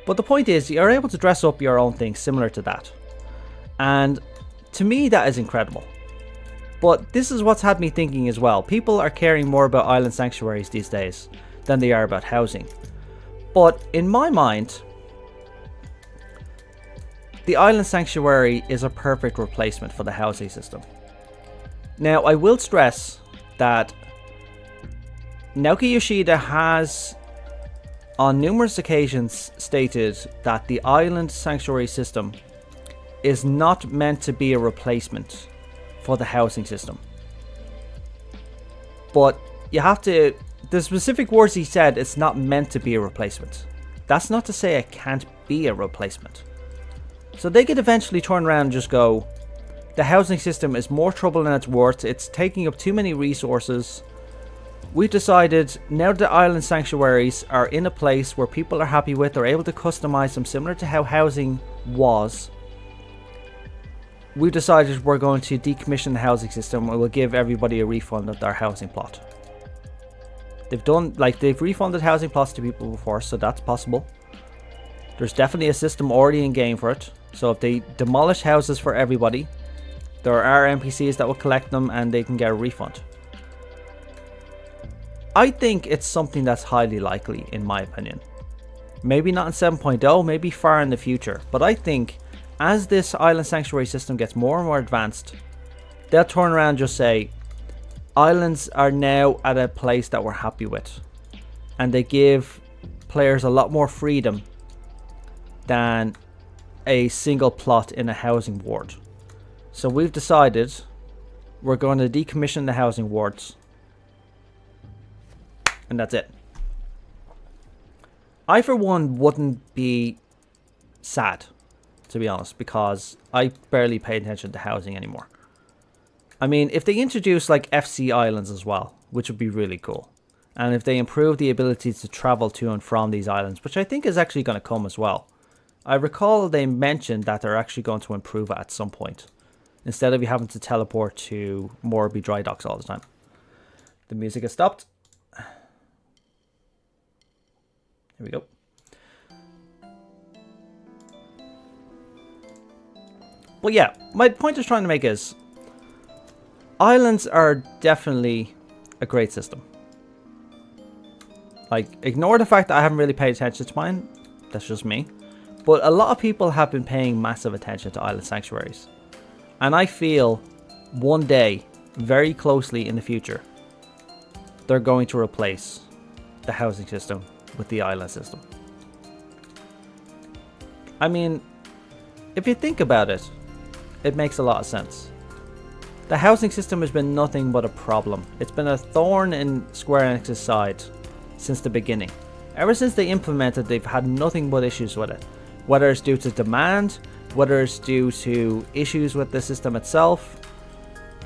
But the point is, you're able to dress up your own thing similar to that. And to me, that is incredible. But this is what's had me thinking as well. People are caring more about island sanctuaries these days than they are about housing. But in my mind, the island sanctuary is a perfect replacement for the housing system. Now, I will stress that Naoki Yoshida has on numerous occasions stated that the island sanctuary system is not meant to be a replacement for the housing system. But you have to... The specific words he said, it's not meant to be a replacement. That's not to say it can't be a replacement. So they could eventually turn around and just go, the housing system is more trouble than it's worth, it's taking up too many resources. We've decided now that island sanctuaries are in a place where people are happy with, they're able to customize them similar to how housing was. We've decided we're going to decommission the housing system and we'll give everybody a refund of their housing plot. They've refunded housing plots to people before, so that's possible. There's definitely a system already in game for it. So if they demolish houses for everybody, there are NPCs that will collect them and they can get a refund. I think it's something that's highly likely, in my opinion. Maybe not in 7.0, maybe far in the future. But I think as this island sanctuary system gets more and more advanced, they'll turn around and just say, islands are now at a place that we're happy with. And they give players a lot more freedom than a single plot in a housing ward. So we've decided we're going to decommission the housing wards. And that's it. I, for one, wouldn't be sad, to be honest, because I barely pay attention to housing anymore. I mean, if they introduce like FC islands as well, which would be really cool. And if they improve the ability to travel to and from these islands, which I think is actually going to come as well. I recall they mentioned that they're actually going to improve it at some point. Instead of you having to teleport to Morby dry docks all the time. The music has stopped. Here we go. But yeah, my point I was trying to make is islands are definitely a great system. Like, ignore the fact that I haven't really paid attention to mine. That's just me. But a lot of people have been paying massive attention to island sanctuaries. And I feel one day, very closely in the future, they're going to replace the housing system with the island system. I mean, if you think about it, it makes a lot of sense. The housing system has been nothing but a problem. It's been a thorn in Square Enix's side since the beginning. Ever since they implemented, they've had nothing but issues with it. Whether it's due to demand, whether it's due to issues with the system itself,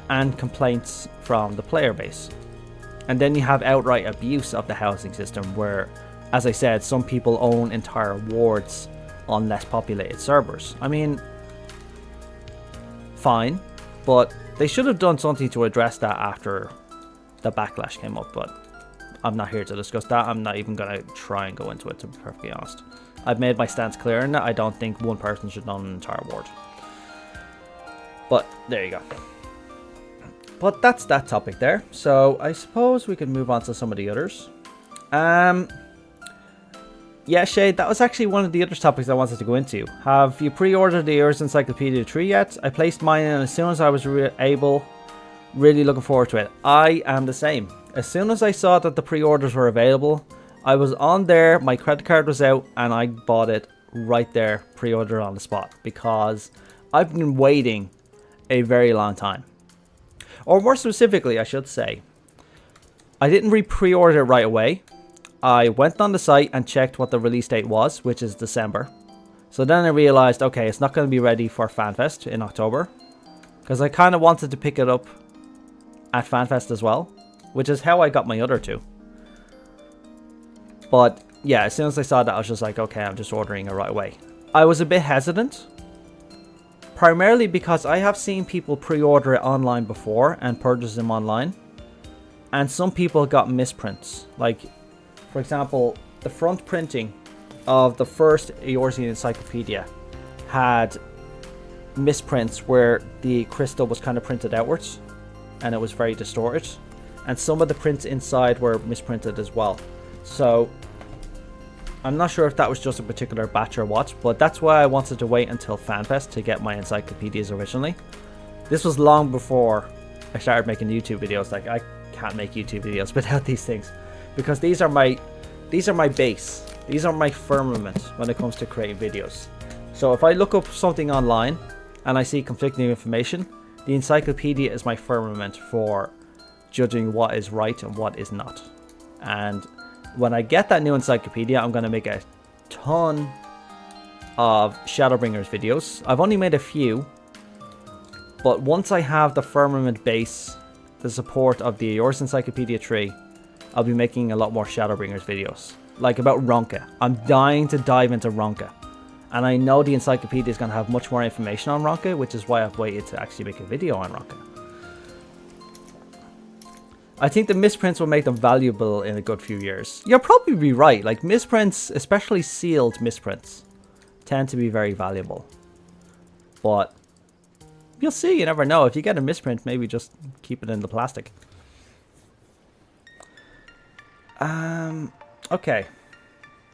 and complaints from the player base. And then you have outright abuse of the housing system where, as I said, some people own entire wards on less populated servers. I mean, fine, but they should have done something to address that after the backlash came up, but I'm not here to discuss that. I'm not even going to try and go into it, to be perfectly honest. I've made my stance clear in that. I don't think one person should own an entire ward. But there you go. But that's that topic there. So I suppose we can move on to some of the others. Yeah, Shade, that was actually one of the other topics I wanted to go into. Have you pre-ordered the Earth Encyclopedia 3 yet? I placed mine in as soon as I was able. Really looking forward to it. I am the same. As soon as I saw that the pre-orders were available, I was on there, my credit card was out, and I bought it right there, pre-order on the spot, because I've been waiting a very long time. Or more specifically, I should say, I didn't pre-order it right away. I went on the site and checked what the release date was, which is December. So then I realized, okay, it's not going to be ready for FanFest in October, because I kind of wanted to pick it up at FanFest as well, which is how I got my other two. But yeah, as soon as I saw that, I was just like, okay, I'm just ordering it right away. I was a bit hesitant, primarily because I have seen people pre-order it online before and purchase them online, and some people got misprints. Like, for example, the front printing of the first Eorzean Encyclopedia had misprints where the crystal was kind of printed outwards, and it was very distorted, and some of the prints inside were misprinted as well. So I'm not sure if that was just a particular batch or what, but that's why I wanted to wait until FanFest to get my encyclopedias originally. This was long before I started making YouTube videos. Like, I can't make YouTube videos without these things, because these are my base. These are my firmament when it comes to creating videos. So if I look up something online and I see conflicting information, the encyclopedia is my firmament for judging what is right and what is not. And when I get that new encyclopedia, I'm going to make a ton of Shadowbringers videos. I've only made a few, but once I have the firmament base, the support of the Eorzean Encyclopedia 3, I'll be making a lot more Shadowbringers videos. Like about Ronka. I'm dying to dive into Ronka. And I know the encyclopedia is going to have much more information on Ronka, which is why I've waited to actually make a video on Ronka. I think the misprints will make them valuable in a good few years. You'll probably be right. Like, misprints, especially sealed misprints, tend to be very valuable. But you'll see, you never know. If you get a misprint, maybe just keep it in the plastic. Okay.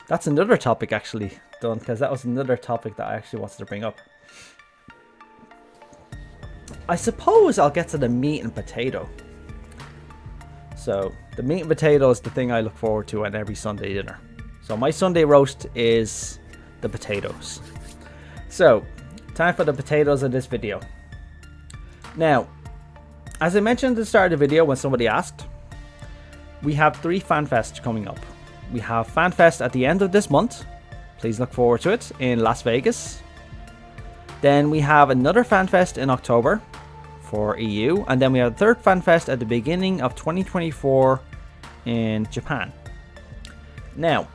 That's another topic actually done, because that was another topic that I actually wanted to bring up. I suppose I'll get to the meat and potato. So the meat and potato is the thing I look forward to on every Sunday dinner. So my Sunday roast is the potatoes. So time for the potatoes of this video. Now, as I mentioned at the start of the video when somebody asked, we have 3 FanFests coming up. We have FanFest at the end of this month. Please look forward to it in Las Vegas. Then we have another FanFest in October for EU, and then we have a third FanFest at the beginning of 2024 in Japan. Now,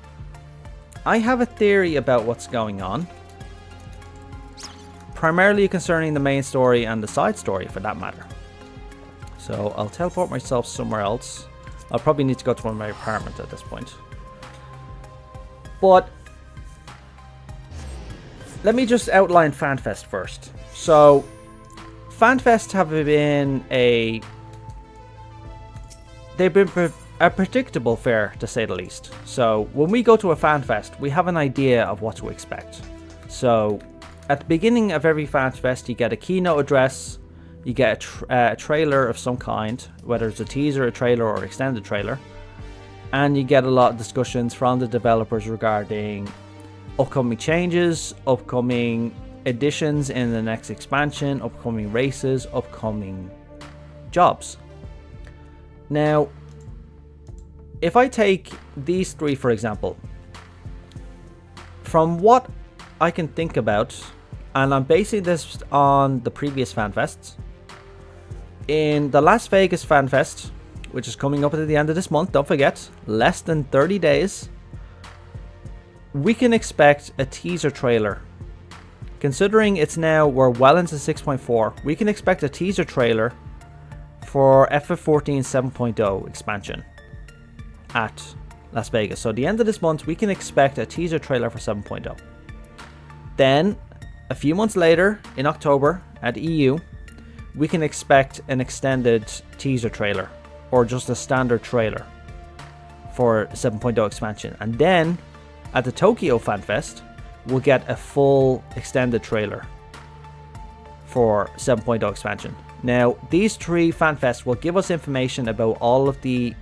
I have a theory about what's going on, primarily concerning the main story and the side story for that matter. So I'll teleport myself somewhere else. I'll probably need to go to my apartment at this point. But let me just outline FanFest first. So FanFest have been a predictable fair, to say the least. So when we go to a FanFest, we have an idea of what to expect. So at the beginning of every FanFest, you get a keynote address, you get a trailer of some kind, whether it's a teaser, a trailer, or extended trailer, and you get a lot of discussions from the developers regarding upcoming changes, upcoming additions in the next expansion, upcoming races, upcoming jobs. Now, if I take these three for example, from what I can think about, and I'm basing this on the previous FanFests, in the Las Vegas FanFest, which is coming up at the end of this month, don't forget, less than 30 days, we can expect a teaser trailer. Considering it's now, we're well into 6.4, we can expect a teaser trailer for FF14 7.0 expansion at Las Vegas. So at the end of this month, we can expect a teaser trailer for 7.0. Then, a few months later, in October, at EU, we can expect an extended teaser trailer, or just a standard trailer for 7.0 expansion. And then, at the Tokyo FanFest, we'll get a full extended trailer for 7.0 expansion. Now, these three FanFests will give us information about all of the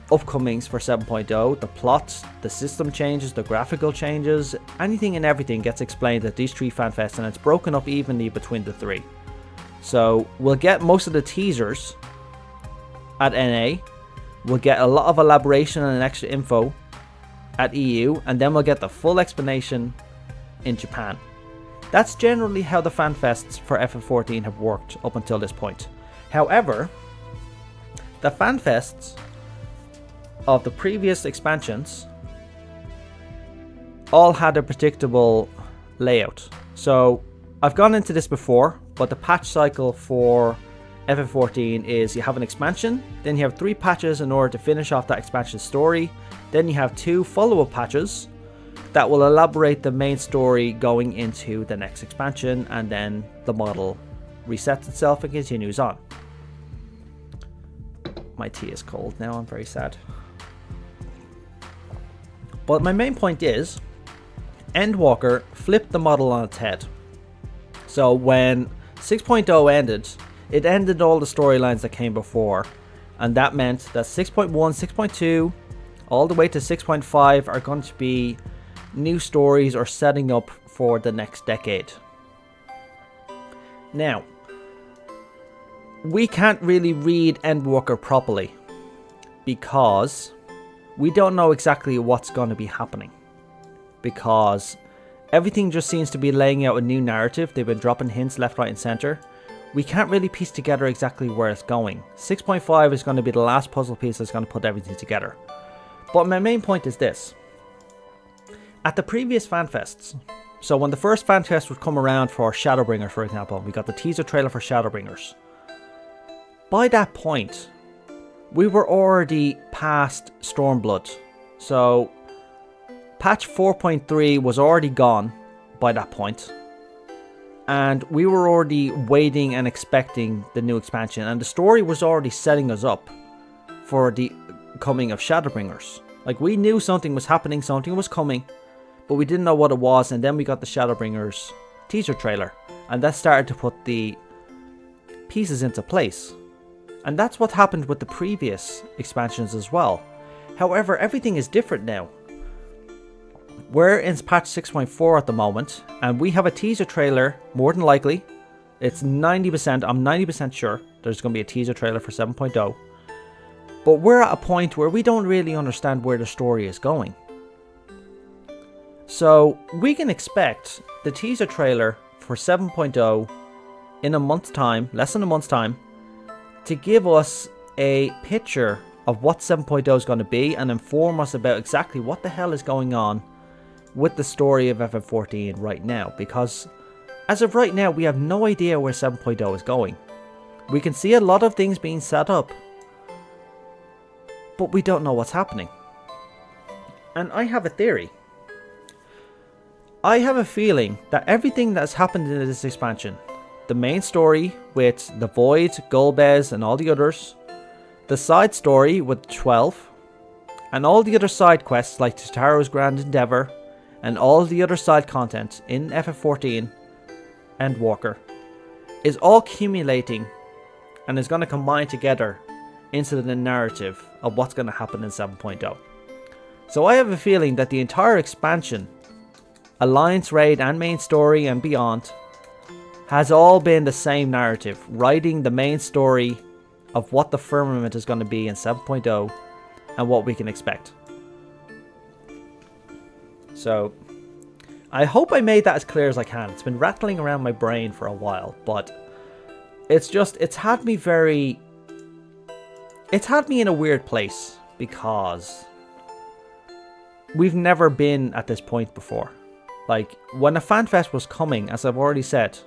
upcomings for 7.0, the plots, the system changes, the graphical changes, anything and everything gets explained at these three FanFests, and it's broken up evenly between the three. So we'll get most of the teasers at NA, we'll get a lot of elaboration and extra info at EU, and then we'll get the full explanation in Japan. That's generally how the FanFests for FF14 have worked up until this point. However, the FanFests of the previous expansions all had a predictable layout. So I've gone into this before, but the patch cycle for FF14 is you have an expansion, then you have 3 patches in order to finish off that expansion story, then you have 2 follow-up patches that will elaborate the main story going into the next expansion, and then the model resets itself and continues on. My tea is cold now, I'm very sad. But my main point is, Endwalker flipped the model on its head. So when 6.0 ended, it ended all the storylines that came before, and that meant that 6.1, 6.2, all the way to 6.5 are going to be new stories or setting up for the next decade. Now, we can't really read Endwalker properly because we don't know exactly what's going to be happening, because everything just seems to be laying out a new narrative. They've been dropping hints left, right and center. We can't really piece together exactly where it's going. 6.5 is going to be the last puzzle piece that's going to put everything together. But my main point is this. At the previous FanFests, so when the first FanFest would come around for Shadowbringers, for example, we got the teaser trailer for Shadowbringers. By that point, we were already past Stormblood. So patch 4.3 was already gone by that point, and we were already waiting and expecting the new expansion, and the story was already setting us up for the coming of Shadowbringers. Like, we knew something was happening, something was coming, but we didn't know what it was, and then we got the Shadowbringers teaser trailer, and that started to put the pieces into place. And that's what happened with the previous expansions as well. However, everything is different now. We're in patch 6.4 at the moment, and we have a teaser trailer, more than likely. It's 90%, I'm 90% sure there's going to be a teaser trailer for 7.0. But we're at a point where we don't really understand where the story is going. So we can expect the teaser trailer for 7.0 in a month's time, less than a month's time, to give us a picture of what 7.0 is going to be and inform us about exactly what the hell is going on with the story of FF14 right now. Because as of right now, we have no idea where 7.0 is going. We can see a lot of things being set up, but we don't know what's happening. And I have a theory. I have a feeling that everything that's happened in this expansion, the main story with the Void, Golbez and all the others, the side story with 12, and all the other side quests like Tataro's Grand Endeavor, and all the other side content in FF14 and Walker is all accumulating and is going to combine together into the narrative of what's going to happen in 7.0. So I have a feeling that the entire expansion, Alliance Raid and main story and beyond, has all been the same narrative, writing the main story of what the firmament is going to be in 7.0 and what we can expect. So I hope I made that as clear as I can. It's been rattling around my brain for a while, but it's had me in a weird place because we've never been at this point before. Like, when a FanFest was coming, as I've already said,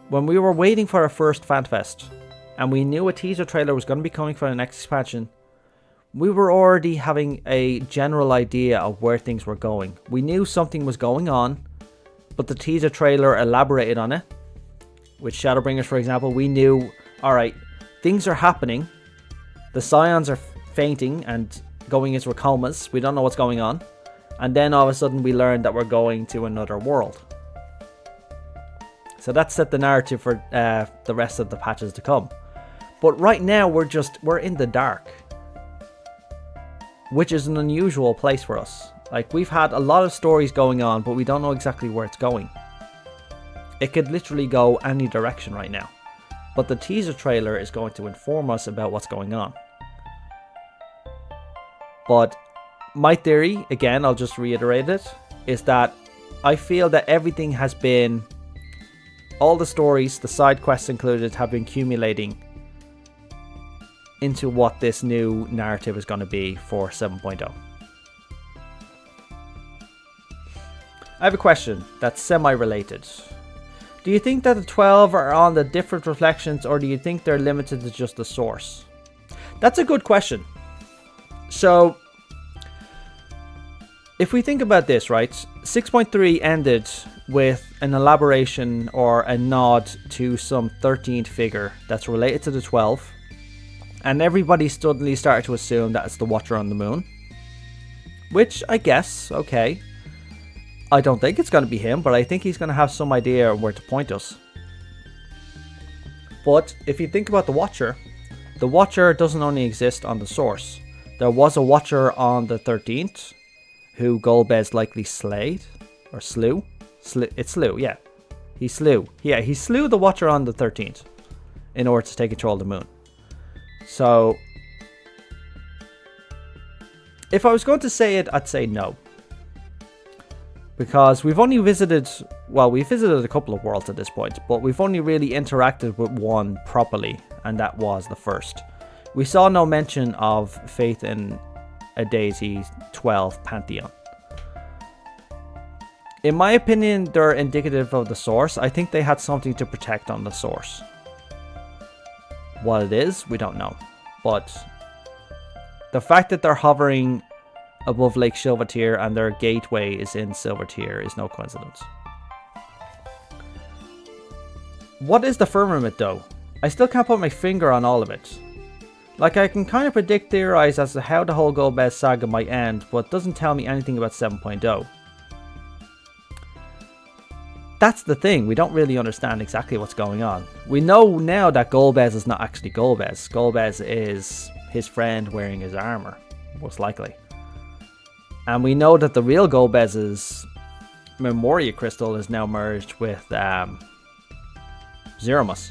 when we were waiting for our first FanFest and we knew a teaser trailer was going to be coming for the next expansion, we were already having a general idea of where things were going. We knew something was going on, but the teaser trailer elaborated on it. With Shadowbringers, for example, we knew, alright, things are happening. The Scions are fainting and going into comas. We don't know what's going on. And then all of a sudden we learned that we're going to another world. So that set the narrative for the rest of the patches to come. But right now we're in the dark, which is an unusual place for us. Like, we've had a lot of stories going on, but we don't know exactly where it's going. It could literally go any direction right now. But the teaser trailer is going to inform us about what's going on. But my theory, again, I'll just reiterate it, is that I feel that everything has been, all the stories, the side quests included, have been accumulating into what this new narrative is going to be for 7.0. I have a question that's semi-related. Do you think that the 12 are on the different reflections, or do you think they're limited to just the source? That's a good question. So, if we think about this, right, 6.3 ended with an elaboration or a nod to some 13th figure that's related to the 12, and everybody suddenly started to assume that it's the Watcher on the Moon. Which, I guess, okay. I don't think it's going to be him, but I think he's going to have some idea where to point us. But if you think about the Watcher doesn't only exist on the source. There was a Watcher on the 13th, who Golbez likely slayed, or slew. It slew, yeah. He slew. Yeah, he slew the Watcher on the 13th in order to take control of the moon. So, if I was going to say it, I'd say no. Because we've only visited, well, we've visited a couple of worlds at this point, but we've only really interacted with one properly, and that was the first. We saw no mention of Faith in a Daisy 12 Pantheon. In my opinion, they're indicative of the source. I think they had something to protect on the source. What it is, we don't know. But the fact that they're hovering above Lake Silvertier and their gateway is in Silvertier is no coincidence. What is the firmament though? I still can't put my finger on all of it. Like, I can kind of theorize as to how the whole Golbez saga might end, but it doesn't tell me anything about 7.0. That's the thing, we don't really understand exactly what's going on. We know now that Golbez is not actually Golbez. Golbez is his friend wearing his armor, most likely. And we know that the real Golbez's Memoria Crystal is now merged with Zeramus.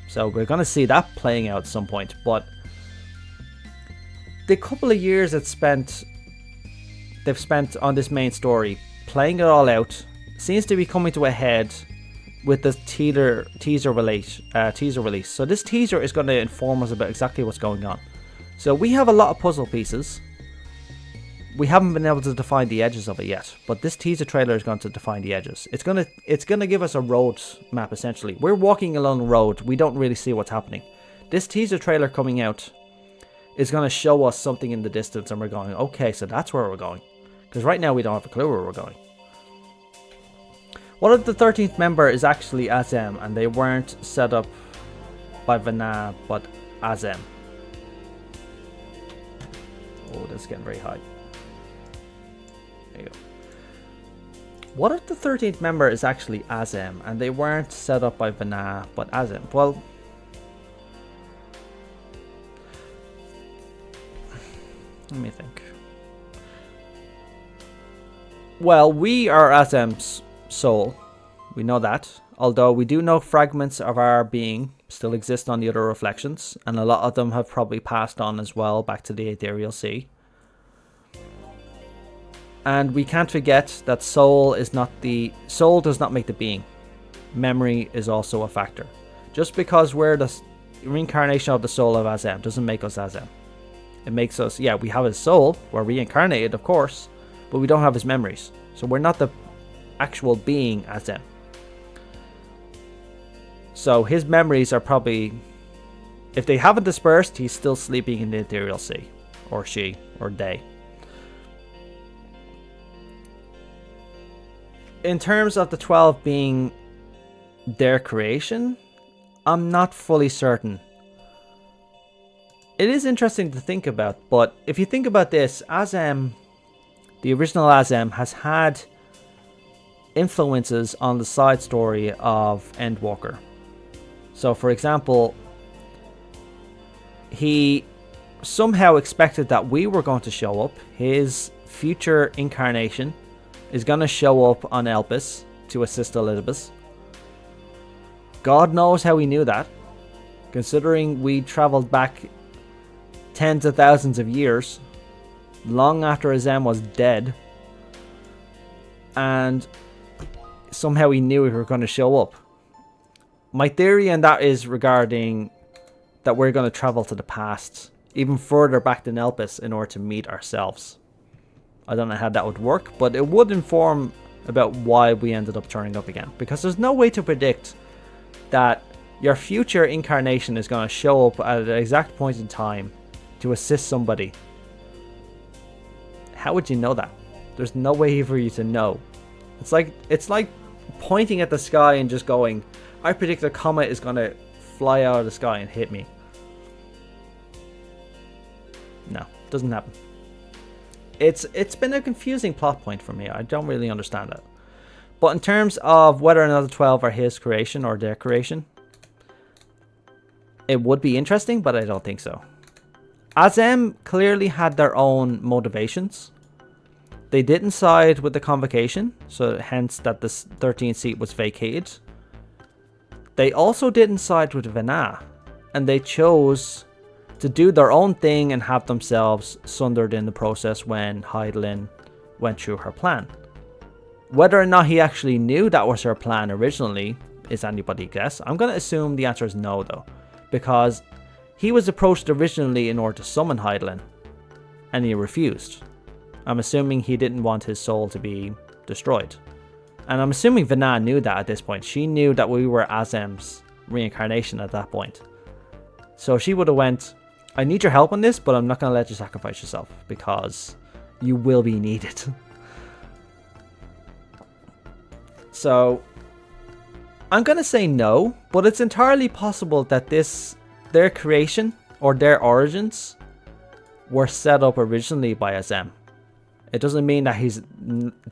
So we're going to see that playing out at some point. But the couple of years they've spent on this main story, playing it all out, seems to be coming to a head with the teaser release. So this teaser is going to inform us about exactly what's going on. So we have a lot of puzzle pieces. We haven't been able to define the edges of it yet, but this teaser trailer is going to define the edges. It's going to give us a road map, essentially. We're walking along a road. We don't really see what's happening. This teaser trailer coming out is going to show us something in the distance, and we're going, okay, so that's where we're going. Because right now we don't have a clue where we're going. What if the 13th member is actually Azem, and they weren't set up by Vana, but Azem? Oh, this is getting very high. There you go. What if the 13th member is actually Azem and they weren't set up by Vana but Azem? Well, let me think. Well, we are Azem's soul. We know that. Although we do know fragments of our being still exist on the other reflections, and a lot of them have probably passed on as well back to the Ethereal Sea. And we can't forget that soul does not make the being. Memory is also a factor. Just because we're the reincarnation of the soul of Azem doesn't make us Azem. It makes us, yeah, we have his soul, we're reincarnated, of course, but we don't have his memories. So we're not the actual being Azem. So his memories are probably, if they haven't dispersed, he's still sleeping in the Ethereal Sea. Or she, or they. In terms of the 12 being their creation, I'm not fully certain. It is interesting to think about, but if you think about this, Azem, the original Azem, has had influences on the side story of Endwalker. So, for example, he somehow expected that we were going to show up. His future incarnation is going to show up on Elpis to assist Elidibus. God knows how he knew that, considering we travelled back tens of thousands of years, long after Azem was dead, and somehow he knew we were going to show up. My theory on that is regarding that we're going to travel to the past, even further back than Elpis, in order to meet ourselves. I don't know how that would work, but it would inform about why we ended up turning up again. Because there's no way to predict that your future incarnation is going to show up at an exact point in time to assist somebody. How would you know that? There's no way for you to know. It's like pointing at the sky and just going, I predict a comet is going to fly out of the sky and hit me. No, doesn't happen. It's been a confusing plot point for me. I don't really understand it. But in terms of whether or not the 12 are his creation or their creation, it would be interesting, but I don't think so. Azem clearly had their own motivations. They didn't side with the convocation, so hence that this 13th seat was vacated. They also didn't side with Vana, and they chose to do their own thing and have themselves sundered in the process when Hydaelyn went through her plan. Whether or not he actually knew that was her plan originally is anybody's guess. I'm going to assume the answer is no, though, because he was approached originally in order to summon Hydaelyn, and he refused. I'm assuming he didn't want his soul to be destroyed. And I'm assuming Vana knew that at this point. She knew that we were Azem's reincarnation at that point. So she would have went, I need your help on this, but I'm not going to let you sacrifice yourself, because you will be needed. So I'm going to say no, but it's entirely possible that their creation or their origins were set up originally by Azem. It doesn't mean that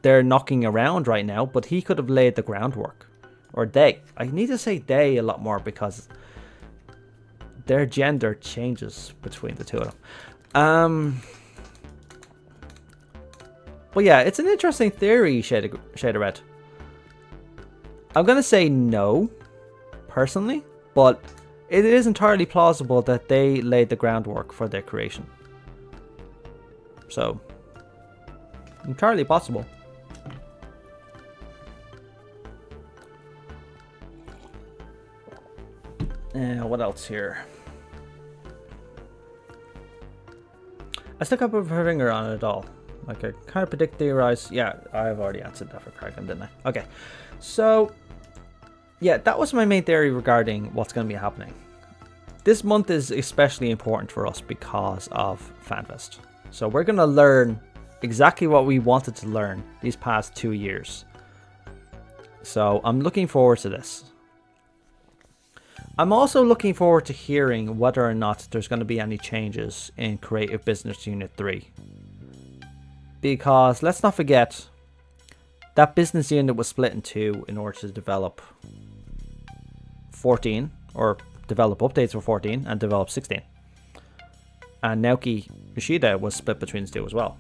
they're knocking around right now, but he could have laid the groundwork. Or they. I need to say they a lot more because their gender changes between the two of them. But yeah, it's an interesting theory, Shade of Red. I'm going to say no, personally, but it is entirely plausible that they laid the groundwork for their creation. So, entirely possible. What else here? I still can't put my finger on it at all. Like, I kind of predict, theorize. Yeah, I've already answered that for Kraken, didn't I? Okay. So, yeah, that was my main theory regarding what's going to be happening. This month is especially important for us because of FanFest. So we're going to learn exactly what we wanted to learn these past 2 years. So I'm looking forward to this. I'm also looking forward to hearing whether or not there's going to be any changes in Creative Business Unit 3. Because let's not forget that business unit was split in two in order to develop 14, or develop updates for 14 and develop 16. And Naoki Yoshida was split between the two as well.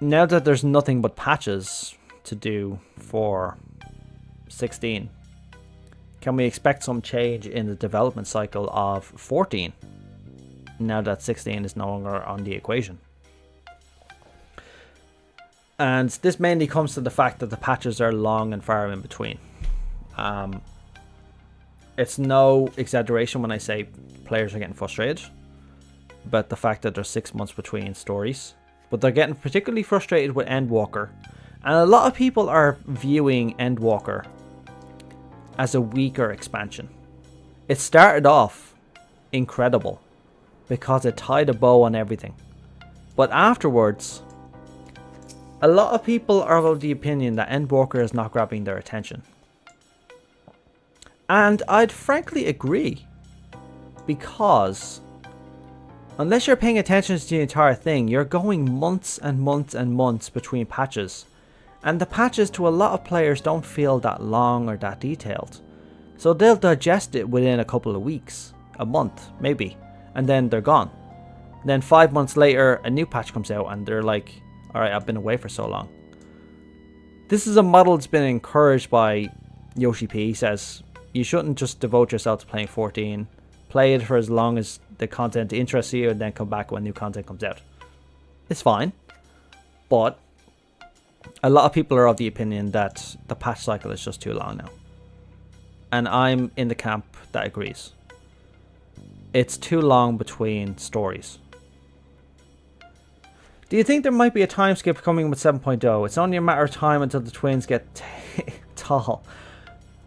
Now that there's nothing but patches to do for 16, can we expect some change in the development cycle of 14 now that 16 is no longer on the equation? And this mainly comes to the fact that the patches are long and far in between. It's no exaggeration when I say players are getting frustrated about the fact that there's 6 months between stories, but they're getting particularly frustrated with Endwalker, and a lot of people are viewing Endwalker as a weaker expansion. It started off incredible because it tied a bow on everything, but afterwards a lot of people are of the opinion that Endwalker is not grabbing their attention. And I'd frankly agree, because unless you're paying attention to the entire thing, you're going months and months and months between patches. And the patches to a lot of players don't feel that long or that detailed. So they'll digest it within a couple of weeks, a month maybe, and then they're gone. Then 5 months later, a new patch comes out and they're like, alright, I've been away for so long. This is a model that's been encouraged by Yoshi P. He says, you shouldn't just devote yourself to playing 14. Play it for as long as the content interests you and then come back when new content comes out. It's fine. But a lot of people are of the opinion that the patch cycle is just too long now. And I'm in the camp that agrees. It's too long between stories. Do you think there might be a time skip coming with 7.0? It's only a matter of time until the twins get tall.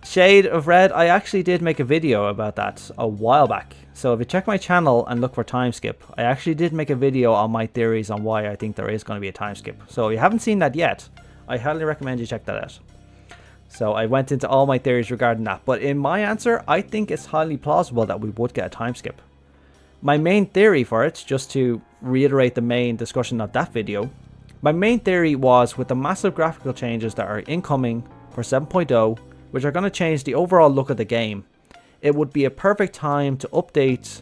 Shade of Red, I actually did make a video about that a while back. So if you check my channel and look for time skip, I actually did make a video on my theories on why I think there is going to be a time skip. So if you haven't seen that yet, I highly recommend you check that out. So I went into all my theories regarding that. But in my answer, I think it's highly plausible that we would get a time skip. My main theory for it, just to reiterate the main discussion of that video, my main theory was with the massive graphical changes that are incoming for 7.0, which are going to change the overall look of the game, it would be a perfect time to update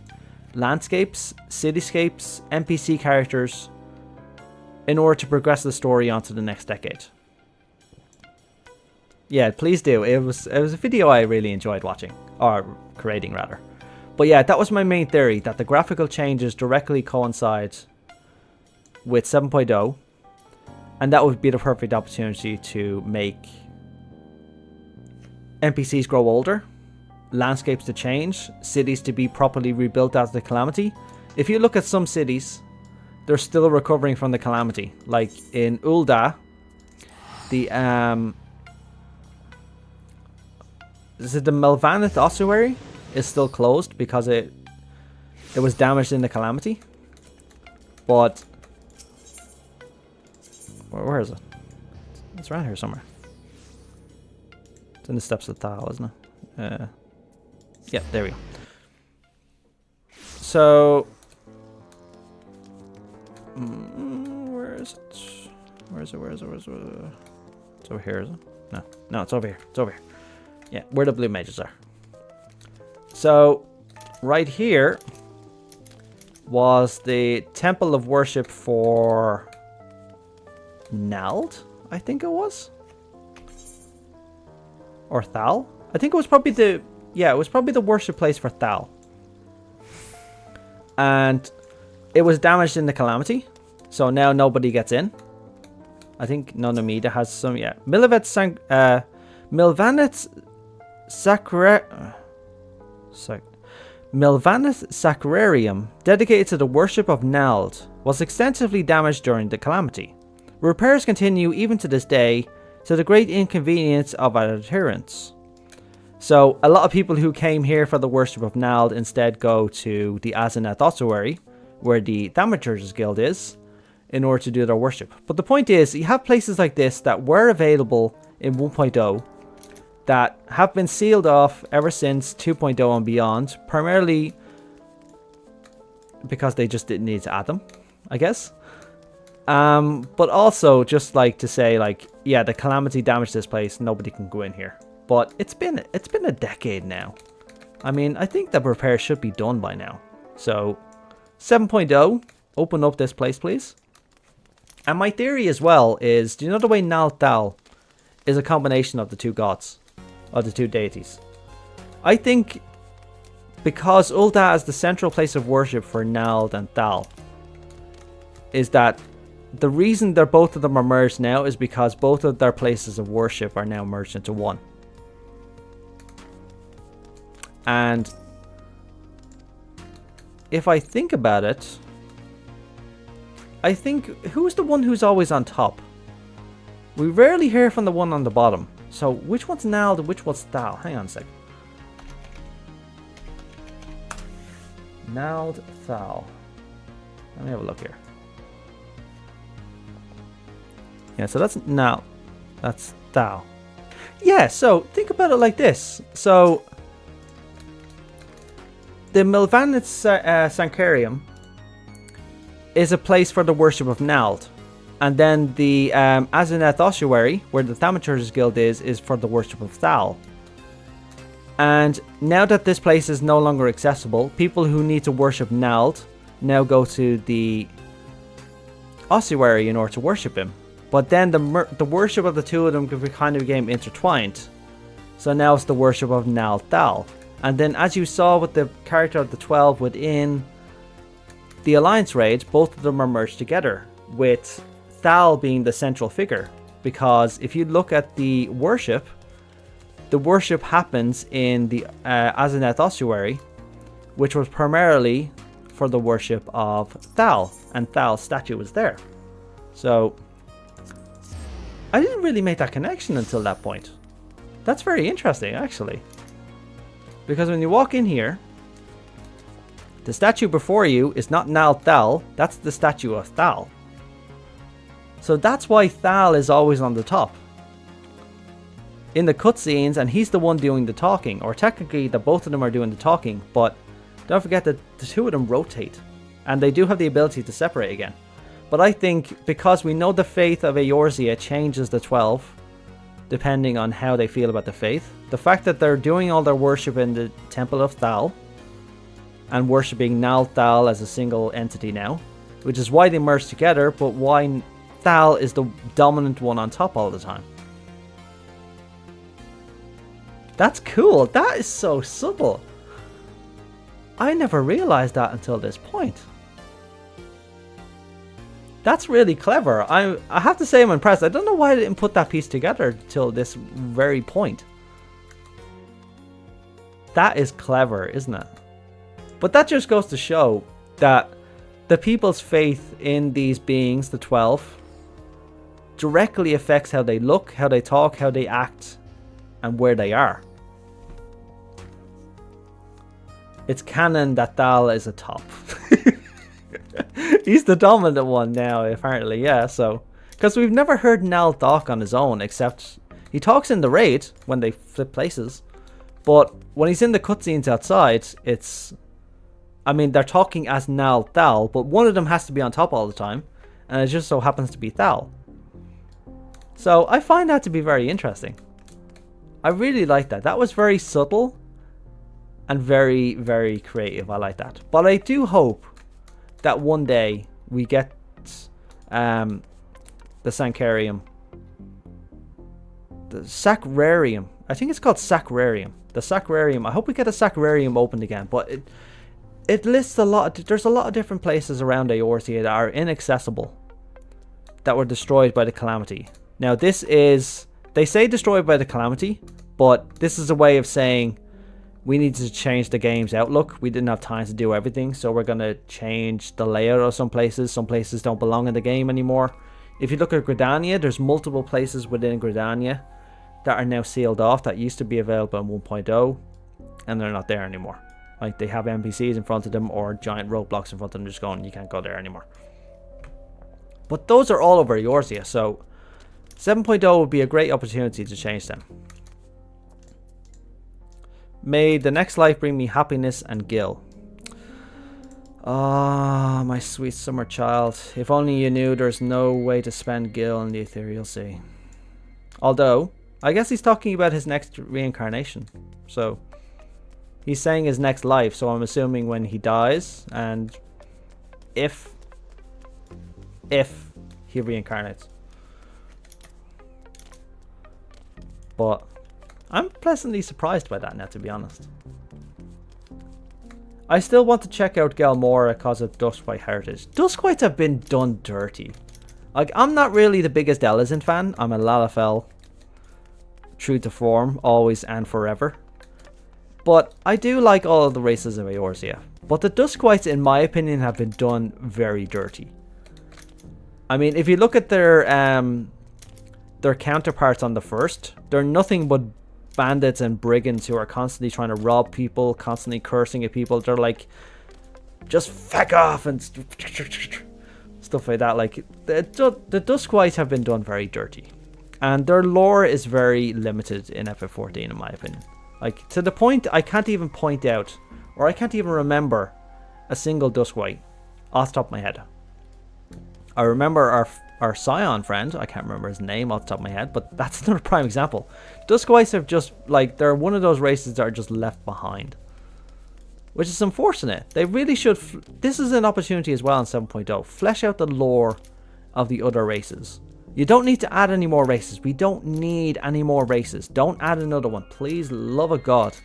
landscapes, cityscapes, NPC characters in order to progress the story onto the next decade. Yeah, please do. It was a video I really enjoyed watching, or creating rather. But yeah, that was my main theory, that the graphical changes directly coincide with 7.0, and that would be the perfect opportunity to make NPCs grow older, landscapes to change, cities to be properly rebuilt after the calamity. If you look at some cities, they're still recovering from the calamity. Like in Ul'dah, the is it the Melvanith ossuary is still closed because it was damaged in the calamity. But where is it? It's around here somewhere. It's in the steps of Thal, isn't it? Yeah, there we go. So where is it? Where is it? It's over here, is it? No, it's over here. It's over here. Yeah, where the blue mages are. So right here was the temple of worship for Nald, I think it was, or Thal. I think it was probably the worship place for Thal, and it was damaged in the calamity, so now nobody gets in. I think Nonamida has some. Yeah, Milvaneth Sacrarium, dedicated to the worship of Nald, was extensively damaged during the calamity. Repairs continue even to this day, to the great inconvenience of our adherents. So a lot of people who came here for the worship of Nald instead go to the Asenath ossuary, where the Thaumaturge's Guild is, in order to do their worship. But the point is, you have places like this that were available in 1.0 that have been sealed off ever since 2.0 and beyond, primarily because they just didn't need to add them, I guess. But also just like to say, like, yeah, the calamity damaged this place. Nobody can go in here. But it's been a decade now. I mean, I think the repair should be done by now. So 7.0, open up this place, please. And my theory as well is, do you know the way Nal Dal is a combination of the two gods, or the two deities? I think because Ul'dah is the central place of worship for Nald and Thal, is that the reason they're both of them are merged now is because both of their places of worship are now merged into one. And if I think about it, I think, who's the one who's always on top? We rarely hear from the one on the bottom. So which one's Nald and which one's Thal? Hang on a sec. Nald, Thal. Let me have a look here. Yeah, so that's Nald. That's Thal. Yeah, so think about it like this. So the Milvanith Sancarium is a place for the worship of Nald. And then the Azeneth Ossuary, where the Thaumaturge's Guild is for the worship of Thal. And now that this place is no longer accessible, people who need to worship Nald now go to the Ossuary in order to worship him. But then the worship of the two of them kind of became intertwined. So now it's the worship of Nald Thal. And then as you saw with the character of the 12 within the Alliance raid, both of them are merged together, with Thal being the central figure. Because if you look at the worship happens in the Azeneth Ossuary, which was primarily for the worship of Thal, and Thal's statue was there. So I didn't really make that connection until that point. That's very interesting, actually. Because when you walk in here, the statue before you is not Nald Thal, that's the statue of Thal. So that's why Thal is always on the top in the cutscenes, and he's the one doing the talking. Or technically, the both of them are doing the talking, but don't forget that the two of them rotate, and they do have the ability to separate again. But I think because we know the faith of Eorzea changes the 12, depending on how they feel about the faith, the fact that they're doing all their worship in the Temple of Thal, and worshipping Nald Thal as a single entity now, which is why they merge together, but why Thal is the dominant one on top all the time. That's cool. That is so subtle. I never realized that until this point. That's really clever. I have to say I'm impressed. I don't know why I didn't put that piece together till this very point. That is clever, isn't it? But that just goes to show that the people's faith in these beings, the 12, directly affects how they look, how they talk, how they act, and where they are. It's canon that Thal is a top. He's the dominant one now, apparently, yeah, so. Because we've never heard Nal talk on his own, except he talks in the raid when they flip places. But when he's in the cutscenes outside, it's... I mean, they're talking as Nal Thal, but one of them has to be on top all the time, and it just so happens to be Thal. So I find that to be very interesting. I really like that. That was very subtle and very, very creative. I like that. But I do hope that one day we get the Sancarium. The Sacrarium. I think it's called Sacrarium. The Sacrarium. I hope we get a Sacrarium opened again. But it lists a lot. There's a lot of different places around Eorzea that are inaccessible, that were destroyed by the Calamity. Now this is... They say destroyed by the Calamity, but this is a way of saying we need to change the game's outlook. We didn't have time to do everything, so we're going to change the layout of some places. Some places don't belong in the game anymore. If you look at Gridania, there's multiple places within Gridania that are now sealed off that used to be available in 1.0, and they're not there anymore. Like, they have NPCs in front of them or giant roadblocks in front of them just going, you can't go there anymore. But those are all over Eorzea, so 7.0 would be a great opportunity to change them. May the next life bring me happiness and gil. Ah, my sweet summer child. If only you knew there's no way to spend Gil in the ethereal sea. Although, I guess he's talking about his next reincarnation. So, he's saying his next life, so I'm assuming when he dies, and if he reincarnates. But I'm pleasantly surprised by that now, to be honest. I still want to check out Galmora because of Duskwhite heritage. Duskwites have been done dirty. Like, I'm not really the biggest Elysian fan. I'm a Lalafell. True to form, always and forever. But I do like all of the races of Eorzea. But the Duskwites, in my opinion, have been done very dirty. I mean, if you look at their counterparts on the first, they're nothing but bandits and brigands who are constantly trying to rob people, constantly cursing at people. They're like, just feck off and stuff like that. Like, the Duskwites have been done very dirty. And their lore is very limited in FF14, in my opinion. Like, to the point I can't even point out, or I can't even remember a single Duskwite off the top of my head. I remember our Scion friend, I can't remember his name off the top of my head, but that's another prime example. Duskwites have just, like, they're one of those races that are just left behind. Which is unfortunate. They really should, this is an opportunity as well in 7.0. Flesh out the lore of the other races. You don't need to add any more races. We don't need any more races. Don't add another one. Please, love of God.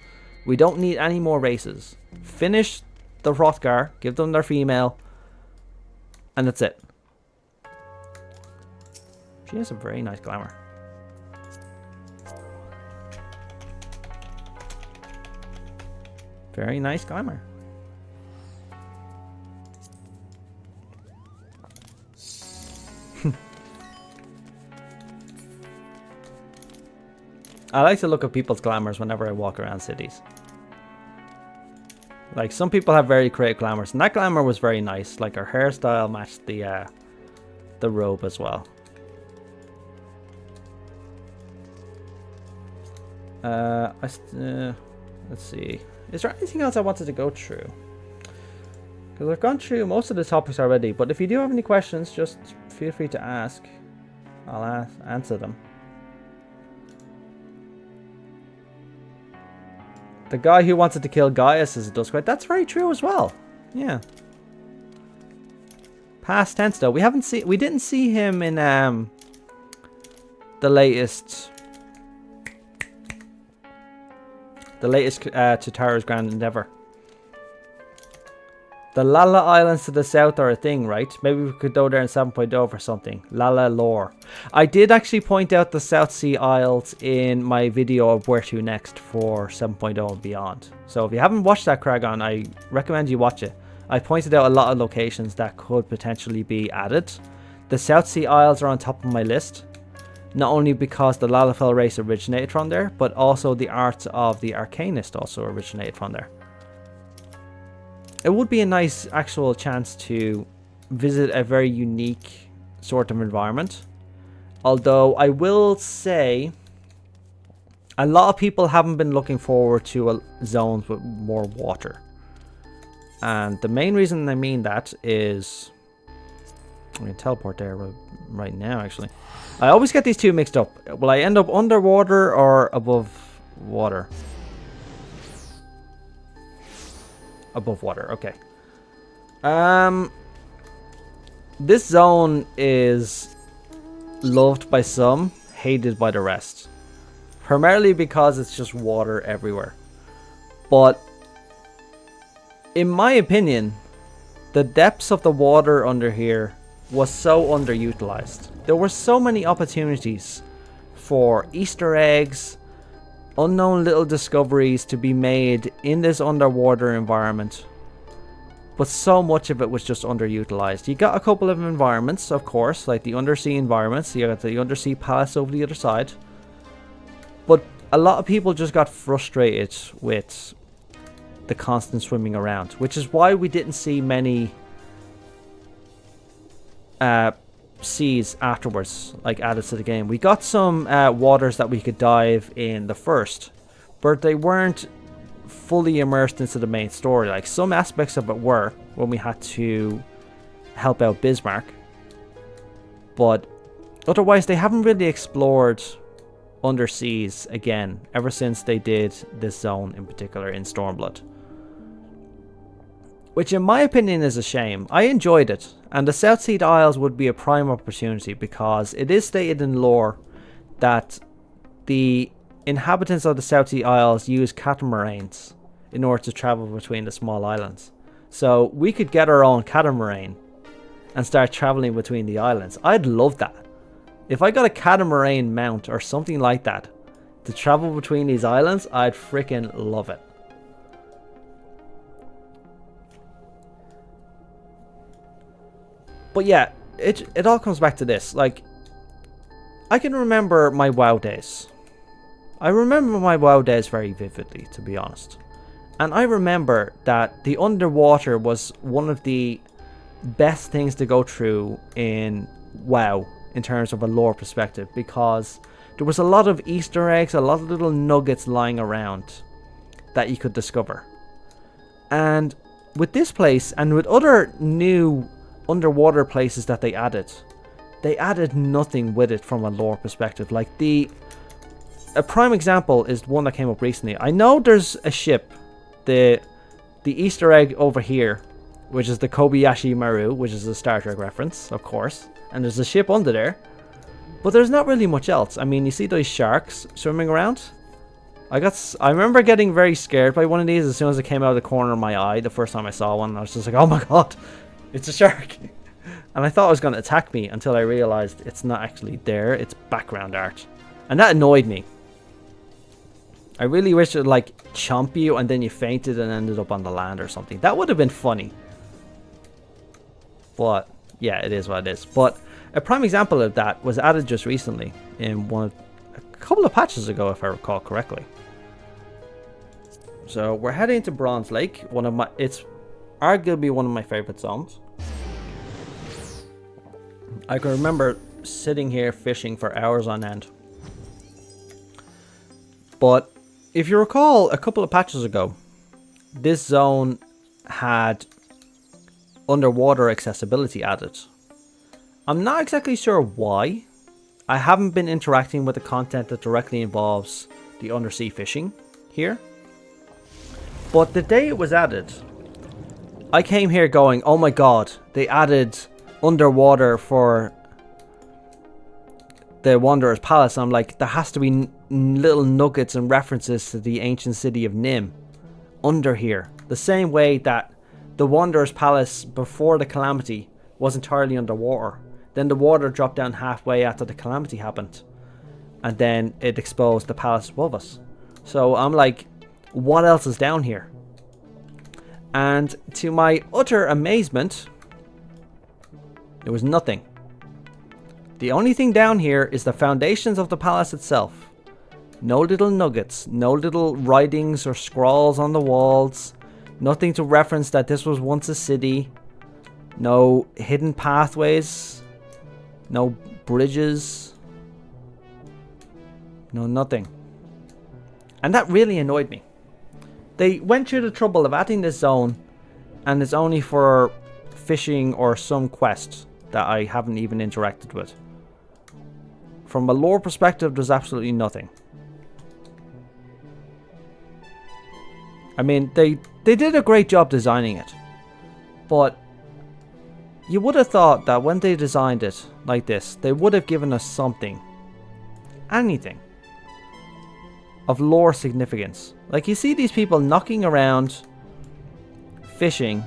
We don't need any more races. Finish the Hrothgar, give them their female, and that's it. She has a very nice glamour. Very nice glamour. I like to look at people's glamours whenever I walk around cities. Like, some people have very creative glamours, and that glamour was very nice. Like, her hairstyle matched the robe as well. Let's see. Is there anything else I wanted to go through? Because I've gone through most of the topics already, but if you do have any questions, just feel free to ask. I'll answer them. The guy who wanted to kill Gaius is a Duskwite. That's very true as well. Yeah. Past tense though. We didn't see him in the latest Tataru's Grand Endeavor. The Lala Islands to the south are a thing, right? Maybe we could go there in 7.0 for something. Lala lore. I did actually point out the South Sea Isles in my video of where to next for 7.0 and beyond. So if you haven't watched that, Kragon, I recommend you watch it. I pointed out a lot of locations that could potentially be added. The South Sea Isles are on top of my list. Not only because the Lalafell race originated from there, but also the arts of the Arcanist also originated from there. It would be a nice actual chance to visit a very unique sort of environment. Although I will say a lot of people haven't been looking forward to zones with more water. And the main reason I mean that is... I'm going to teleport there right now actually. I always get these two mixed up. Will I end up underwater or above water? Above water, okay. This zone is loved by some, hated by the rest. Primarily because it's just water everywhere. But in my opinion, the depths of the water under here was so underutilized. There were so many opportunities for Easter eggs, unknown little discoveries to be made in this underwater environment, but so much of it was just underutilized. You got a couple of environments, of course, like the undersea environments. You got the undersea palace over the other side, but a lot of people just got frustrated with the constant swimming around, which is why we didn't see many seas afterwards, like added to the game. We got some waters that we could dive in the first, but they weren't fully immersed into the main story. Like, some aspects of it were when we had to help out Bismarck, but otherwise they haven't really explored underseas again ever since they did this zone in particular in Stormblood, which in my opinion is a shame. I enjoyed it, and the South Sea Isles would be a prime opportunity because it is stated in lore that the inhabitants of the South Sea Isles use catamarans in order to travel between the small islands. So we could get our own catamaran and start traveling between the islands. I'd love that. If I got a catamaran mount or something like that to travel between these islands, I'd freaking love it. But yeah, it all comes back to this. Like, I can remember my WoW days. I remember my WoW days very vividly, to be honest. And I remember that the underwater was one of the best things to go through in WoW in terms of a lore perspective, because there was a lot of Easter eggs, a lot of little nuggets lying around that you could discover. And with this place and with other new underwater places that they added nothing with it from a lore perspective. Like, a prime example is one that came up recently. I know there's a ship, the Easter egg over here, which is the Kobayashi Maru, which is a Star Trek reference, of course. And there's a ship under there, but there's not really much else. I mean, you see those sharks swimming around? I remember getting very scared by one of these as soon as it came out of the corner of my eye the first time I saw one. I was just like, oh my god, it's a shark. And I thought it was going to attack me until I realized it's not actually there, it's background art. And that annoyed me. I really wish it would, like, chomp you and then you fainted and ended up on the land or something. That would have been funny. But yeah, it is what it is. But a prime example of that was added just recently in a couple of patches ago, if I recall correctly. So we're heading to Bronze Lake. It's arguably one of my favorite zones. I can remember sitting here fishing for hours on end. But if you recall, a couple of patches ago, this zone had underwater accessibility added. I'm not exactly sure why. I haven't been interacting with the content that directly involves the undersea fishing here. But the day it was added, I came here going, oh my god, they added underwater for the Wanderer's Palace. I'm like, there has to be little nuggets and references to the ancient city of Nim under here. The same way that the Wanderer's Palace before the Calamity was entirely underwater. Then the water dropped down halfway after the Calamity happened. And then it exposed the palace above us. So I'm like, what else is down here? And to my utter amazement, there was nothing. The only thing down here is the foundations of the palace itself. No little nuggets, no little writings or scrawls on the walls. Nothing to reference that this was once a city. No hidden pathways. No bridges. No nothing. And that really annoyed me. They went through the trouble of adding this zone, and it's only for fishing or some quest that I haven't even interacted with. From a lore perspective, there's absolutely nothing. I mean, they did a great job designing it, but you would have thought that when they designed it like this, they would have given us something, anything, of lore significance. Like, you see these people knocking around, fishing.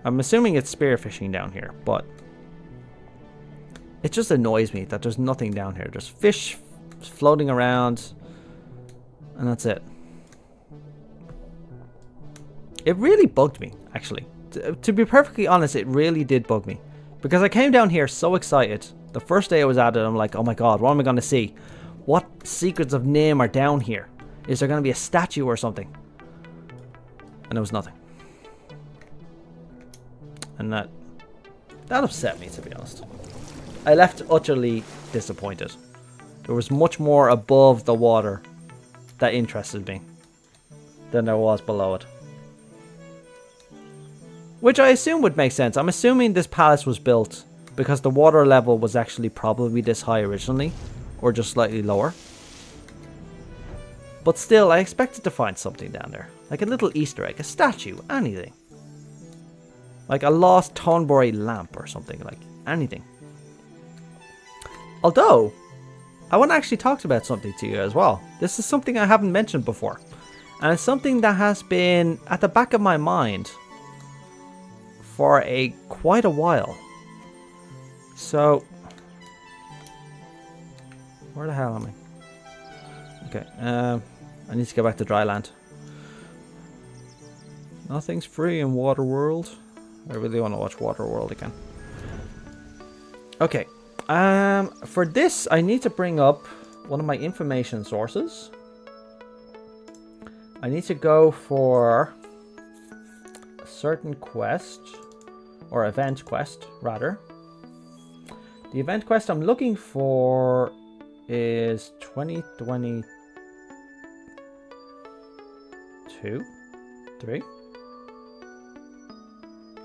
I'm assuming it's spearfishing down here, but it just annoys me that there's nothing down here. There's fish floating around, and that's it. It really bugged me, actually. To be perfectly honest, it really did bug me. Because I came down here so excited. The first day I was at it, I'm like, oh my god, what am I going to see? What secrets of Nim are down here? Is there going to be a statue or something? And there was nothing. And that upset me, to be honest. I left utterly disappointed. There was much more above the water that interested me than there was below it. Which I assume would make sense. I'm assuming this palace was built because the water level was actually probably this high originally, or just slightly lower. But still, I expected to find something down there. Like a little Easter egg, a statue, anything. Like a lost Tonbury lamp or something, like anything. Although, I want to actually talk about something to you as well. This is something I haven't mentioned before. And it's something that has been at the back of my mind for quite a while. So, where the hell am I? Okay, I need to go back to dry land. Nothing's free in Waterworld. I really want to watch Waterworld again. Okay, for this I need to bring up one of my information sources. I need to go for a certain quest, or event quest rather. The event quest I'm looking for is 2022? 3?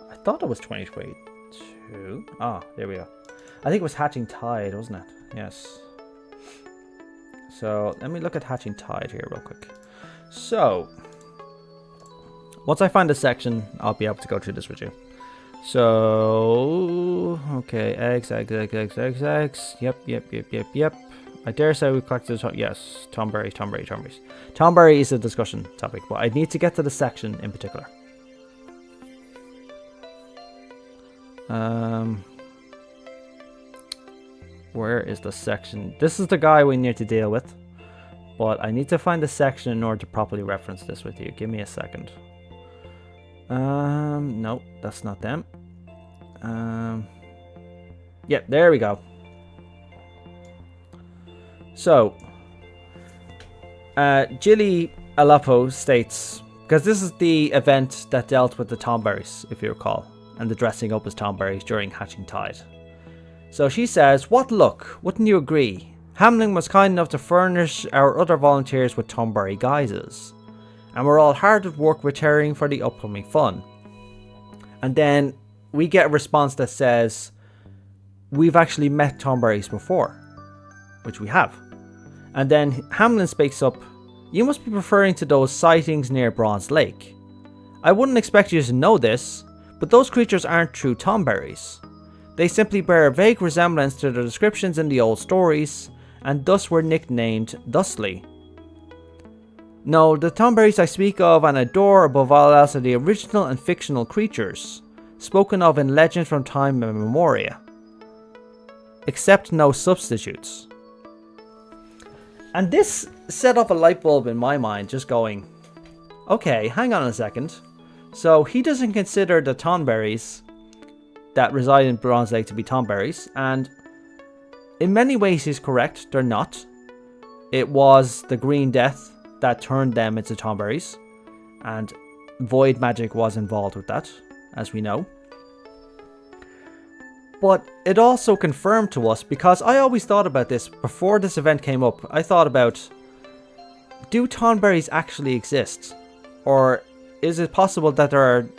I thought it was 2022. Ah, there we go. I think it was Hatching Tide, wasn't it? Yes. So, let me look at Hatching Tide here real quick. So, once I find a section, I'll be able to go through this with you. So, okay, eggs. Yep. I dare say we collected, yes, Tonbury. Tonbury is a discussion topic, but I need to get to the section in particular. Where is the section? This is the guy we need to deal with, but I need to find the section in order to properly reference this with you. Give me a second. No, that's not them. Yeah, there we go. So, Gilly Alapo states, because this is the event that dealt with the Tonberries, if you recall, and the dressing up as Tonberries during Hatching Tide. So she says, what luck, wouldn't you agree? Hamlin was kind enough to furnish our other volunteers with Tonberry guises, and we're all hard at work preparing for the upcoming fun. And then we get a response that says, we've actually met Tonberries before, which we have. And then Hamlin speaks up, you must be referring to those sightings near Bronze Lake. I wouldn't expect you to know this, but those creatures aren't true Tonberries. They simply bear a vague resemblance to the descriptions in the old stories, and thus were nicknamed thusly. No, the Tonberries I speak of and adore above all else are the original and fictional creatures, spoken of in legend from time immemorial. Except no substitutes. And this set off a light bulb in my mind, just going, okay, hang on a second. So he doesn't consider the Tonberries that reside in Bronze Lake to be Tonberries, and in many ways he's correct, they're not. It was the Green Death that turned them into Tonberries, and void magic was involved with that, as we know. But it also confirmed to us, because I always thought about this before this event came up. I thought about, do Tonberries actually exist? Or is it possible that there are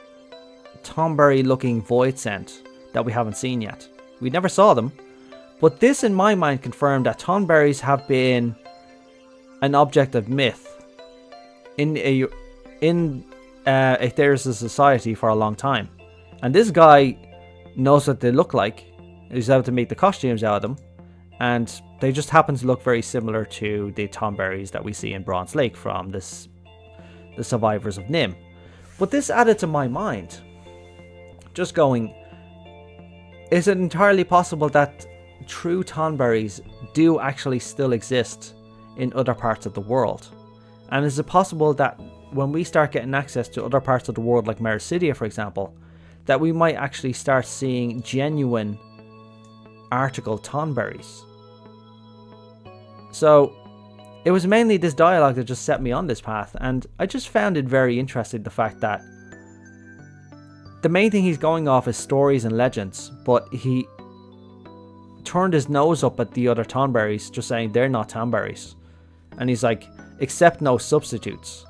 Tonberry looking void scent that we haven't seen yet? We never saw them. But this in my mind confirmed that Tonberries have been an object of myth in Aetherius' society for a long time. And this guy knows what they look like. He's able to make the costumes out of them, and they just happen to look very similar to the Tonberries that we see in Bronze Lake from the survivors of Nim. But this added to my mind, just going, is it entirely possible that true Tonberries do actually still exist in other parts of the world? And is it possible that when we start getting access to other parts of the world, like Mericidia for example, that we might actually start seeing genuine article Tonberries? So it was mainly this dialogue that just set me on this path, and I just found it very interesting, the fact that the main thing he's going off is stories and legends, but he turned his nose up at the other Tonberries, just saying they're not Tonberries. And he's like, except no substitutes.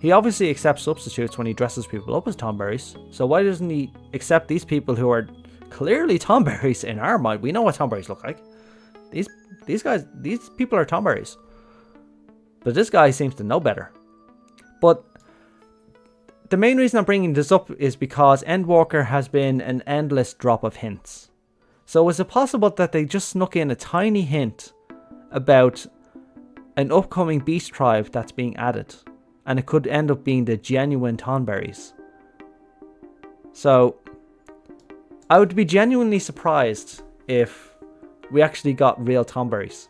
He obviously accepts substitutes when he dresses people up as Tomberries. So why doesn't he accept these people who are clearly Tomberries in our mind? We know what Tomberries look like. These people are Tomberries. But this guy seems to know better. But the main reason I'm bringing this up is because Endwalker has been an endless drop of hints. So is it possible that they just snuck in a tiny hint about an upcoming beast tribe that's being added? And it could end up being the genuine Tonberries. So I would be genuinely surprised if we actually got real Tonberries.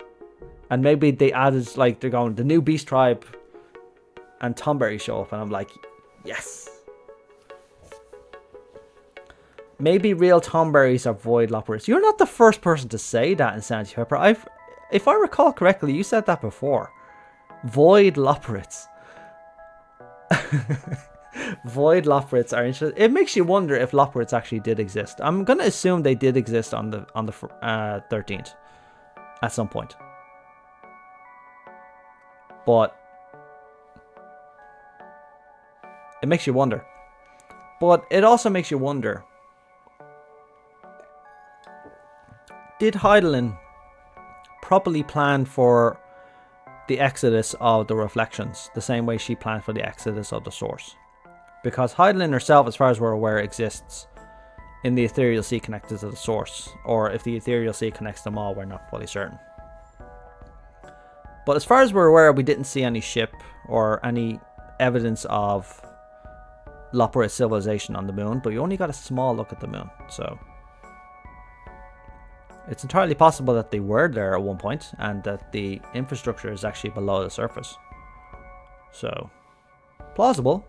And maybe they added, like, they're going, the new beast tribe and Tonberry show up. And I'm like, yes. Maybe real Tomberries are void loppers. You're not the first person to say that, Insanity Pepper. If I recall correctly, you said that before. Void loppers. Void loppers are interesting. It makes you wonder if loppers actually did exist. I'm gonna assume they did exist on the 13th at some point. But it makes you wonder. But it also makes you wonder, did Heidelin properly plan for the exodus of the reflections the same way she planned for the exodus of the source? Because Heidelin herself, as far as we're aware, exists in the ethereal sea connected to the source. Or if the ethereal sea connects them all, we're not fully certain. But as far as we're aware, we didn't see any ship or any evidence of Loporrit civilization on the moon, but you only got a small look at the moon, so it's entirely possible that they were there at one point and that the infrastructure is actually below the surface. So, plausible.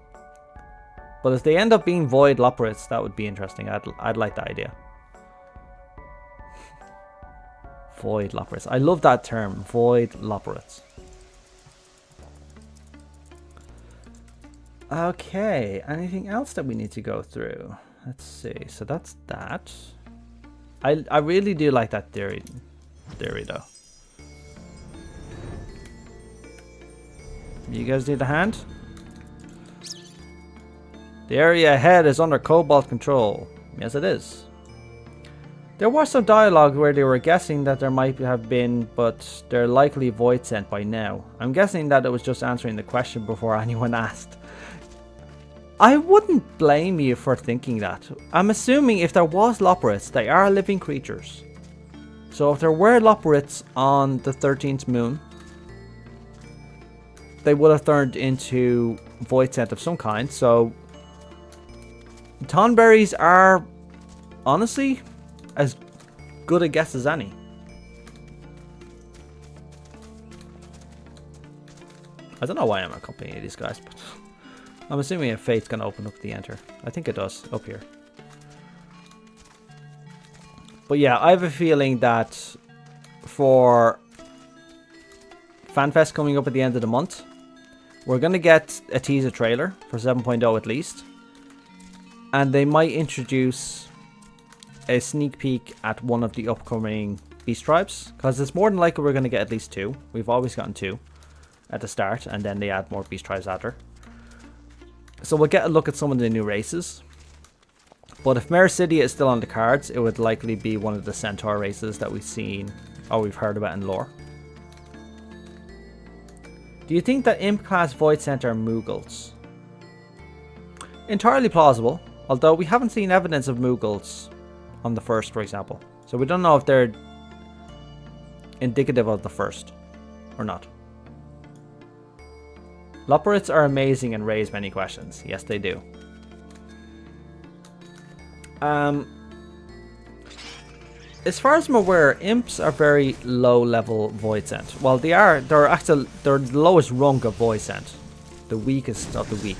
But if they end up being void Loporrits, that would be interesting. I'd like that idea. Void Loporrits. I love that term, void Loporrits. Okay, anything else that we need to go through? Let's see. So that's that. I really do like that theory though. You guys need a hand? The area ahead is under Cobalt control. Yes, it is. There was some dialogue where they were guessing that there might have been, but they're likely void sent by now. I'm guessing that it was just answering the question before anyone asked. I wouldn't blame you for thinking that. I'm assuming if there was Loporrits, they are living creatures. So if there were Loporrits on the 13th moon, they would have turned into void sent of some kind. So Tonberries are honestly as good a guess as any. I don't know why I'm accompanying these guys, but I'm assuming if Fate's gonna open up the enter. I think it does, up here. But yeah, I have a feeling that for FanFest coming up at the end of the month, we're gonna get a teaser trailer for 7.0 at least. And they might introduce a sneak peek at one of the upcoming beast tribes. Because it's more than likely we're gonna get at least 2. We've always gotten 2 at the start, and then they add more beast tribes after. So we'll get a look at some of the new races. But if Mericidia is still on the cards, it would likely be one of the Centaur races that we've seen or we've heard about in lore. Do you think that Imp class Void Center are Moogles? Entirely plausible, although we haven't seen evidence of Moogles on the first, for example. So we don't know if they're indicative of the first or not. Loporrits are amazing and raise many questions. Yes, they do. As far as I'm aware, imps are very low level void sent. Well, they're the lowest rung of void sent, the weakest of the weak.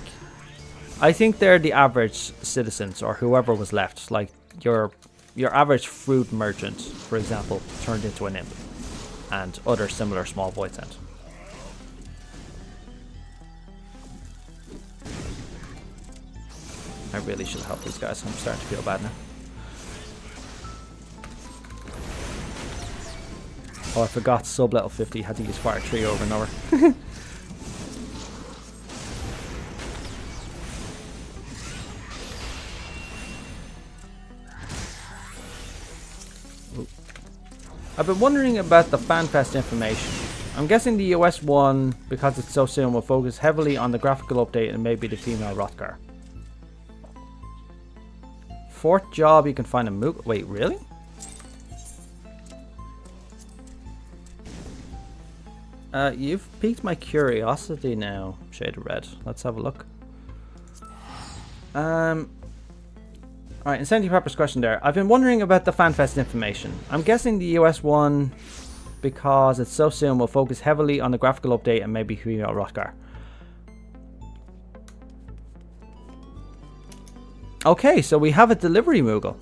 I think they're the average citizens or whoever was left, like your average fruit merchant, for example, turned into an imp, and other similar small void sent. I really should help these guys. I'm starting to feel bad now. Oh, I forgot sub level 50. Had to use fire tree over and over. I've been wondering about the FanFest information. I'm guessing the US one, because it's so soon, will focus heavily on the graphical update and maybe the female Rothgar. Fourth job, you can find a Moogle. Wait, really? You've piqued my curiosity now, Shade of Red. Let's have a look. Alright, Insanity Pepper's question there. I've been wondering about the FanFest information. I'm guessing the US one, because it's so soon, will focus heavily on the graphical update and maybe female Rothgar. Okay, so we have a delivery Moogle.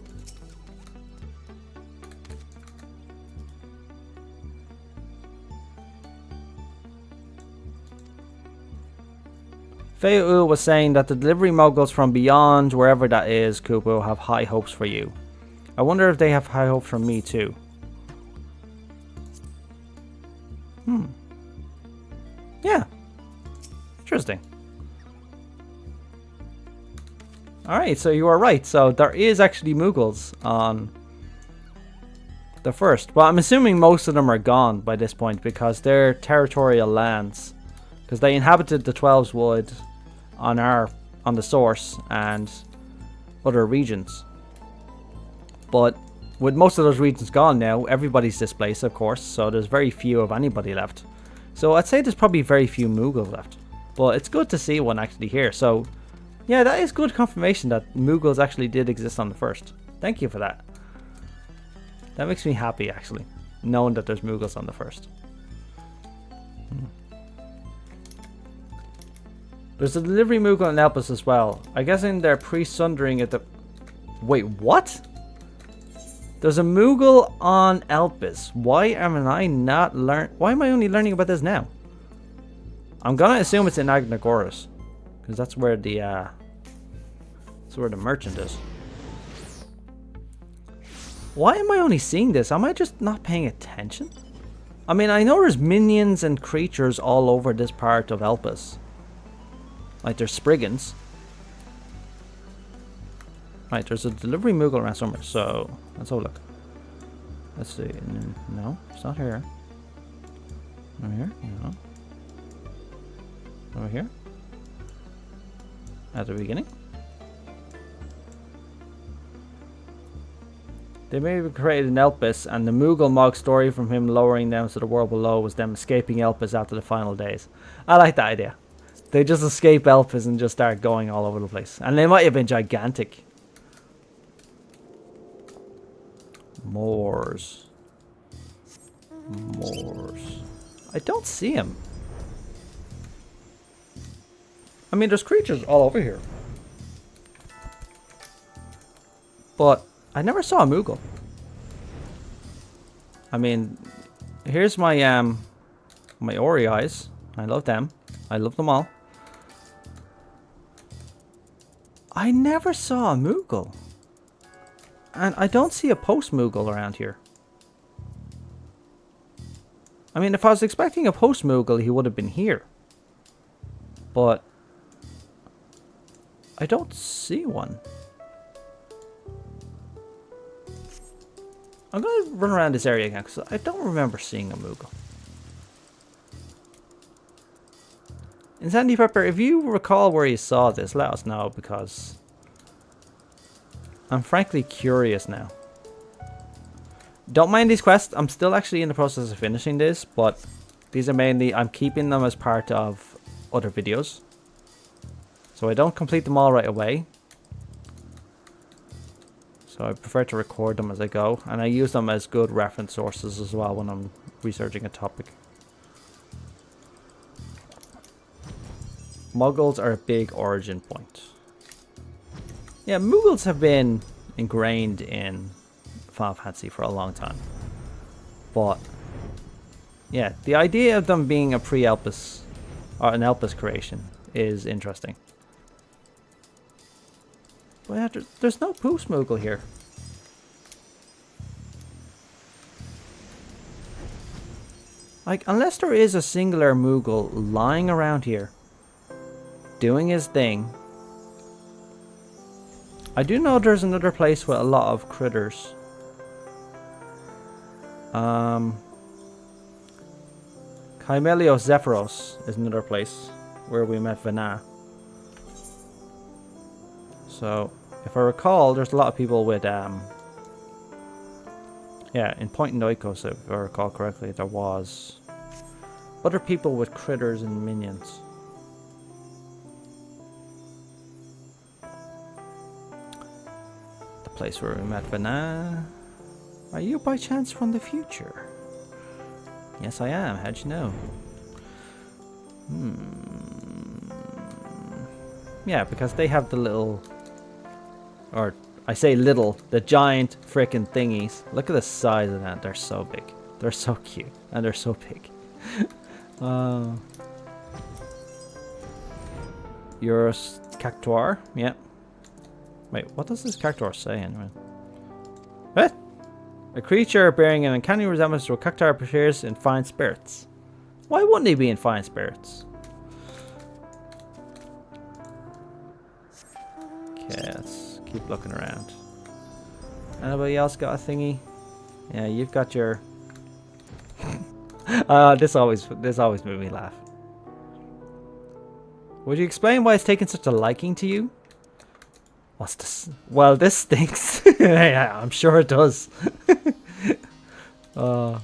Feu was saying that the delivery moguls from beyond, wherever that is, Kupo, have high hopes for you. I wonder if they have high hopes for me too. Yeah. Interesting. Alright, so you are right. So there is actually Moogles on the first. But I'm assuming most of them are gone by this point because they're territorial lands. Because they inhabited the 12's Wood on the source and other regions. But with most of those regions gone now, everybody's displaced, of course, so there's very few of anybody left. So I'd say there's probably very few Moogles left. But it's good to see one actually here. So yeah, that is good confirmation that Moogles actually did exist on the first. Thank you for that. That makes me happy actually, knowing that there's Moogles on the first. There's a delivery Moogle in Elpis as well. I guess in their pre-sundering at the... Wait, what? There's a Moogle on Elpis. Why am I not Why am I only learning about this now? I'm gonna assume it's in Agnagoras, because that's where the merchant is. Why am I only seeing this? Am I just not paying attention? I mean, I know there's minions and creatures all over this part of Elpis. Like there's Spriggans. Right, there's a delivery Moogle around somewhere, so let's have a look. Let's see. No, it's not here. Over here? No. Over here? At the beginning? They may have created an Elpis, and the Moogle Mog story from him lowering them to the world below was them escaping Elpis after the final days. I like that idea. They just escape Elpis and just start going all over the place. And they might have been gigantic. Moors. I don't see him. I mean, there's creatures all over here. But I never saw a Moogle. I mean, here's my my Ori eyes. I love them. I love them all. I never saw a Moogle. And I don't see a post-Moogle around here. I mean, if I was expecting a post-Moogle, he would have been here. But I don't see one. I'm going to run around this area again, because I don't remember seeing a Moogle. Insanity Pepper, if you recall where you saw this, let us know, because I'm frankly curious now. Don't mind these quests. I'm still actually in the process of finishing this, but these are mainly, I'm keeping them as part of other videos. So I don't complete them all right away. So I prefer to record them as I go, and I use them as good reference sources as well when I'm researching a topic. Muggles are a big origin point. Yeah, Moogles have been ingrained in Final Fantasy for a long time. But yeah, the idea of them being a pre-Elpis or an Elpis creation is interesting. But yeah, there's no post-Moogle here. Like, unless there is a singular Moogle lying around here doing his thing. I do know there's another place with a lot of critters. Chimelios Zephyros is another place where we met Vana. So, if I recall, there's a lot of people with, yeah, in Point Noikos, if I recall correctly, there was other people with critters and minions. The place where we met Vana. Are you by chance from the future? Yes, I am. How'd you know? Yeah, because they have the little... Or, I say little, the giant frickin' thingies. Look at the size of that. They're so big. They're so cute. And they're so big. Yours Cactuar? Yeah. Wait, what does this Cactuar say anyway? What? A creature bearing an uncanny resemblance to a Cactuar appears in fine spirits. Why wouldn't he be in fine spirits? Okay, let's keep looking around. Anybody else got a thingy? Yeah, you've got your... this always made me laugh. Would you explain why it's taken such a liking to you? What's this? Well, this stinks. Yeah, I'm sure it does. Oh,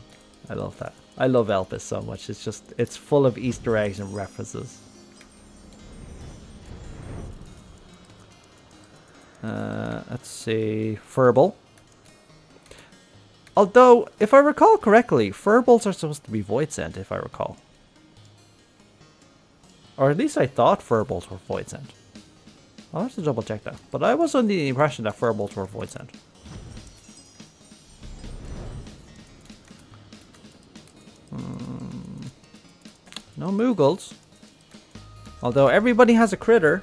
I love that. I love Elpis so much. It's just, it's full of Easter eggs and references. Let's see. Furble. Although, if I recall correctly, Furbles are supposed to be Void Sent, if I recall. Or at least I thought Furbles were Void Sent. I'll have to double check that. But I was under the impression that Furbolts were Void Sent. No Moogles. Although everybody has a critter.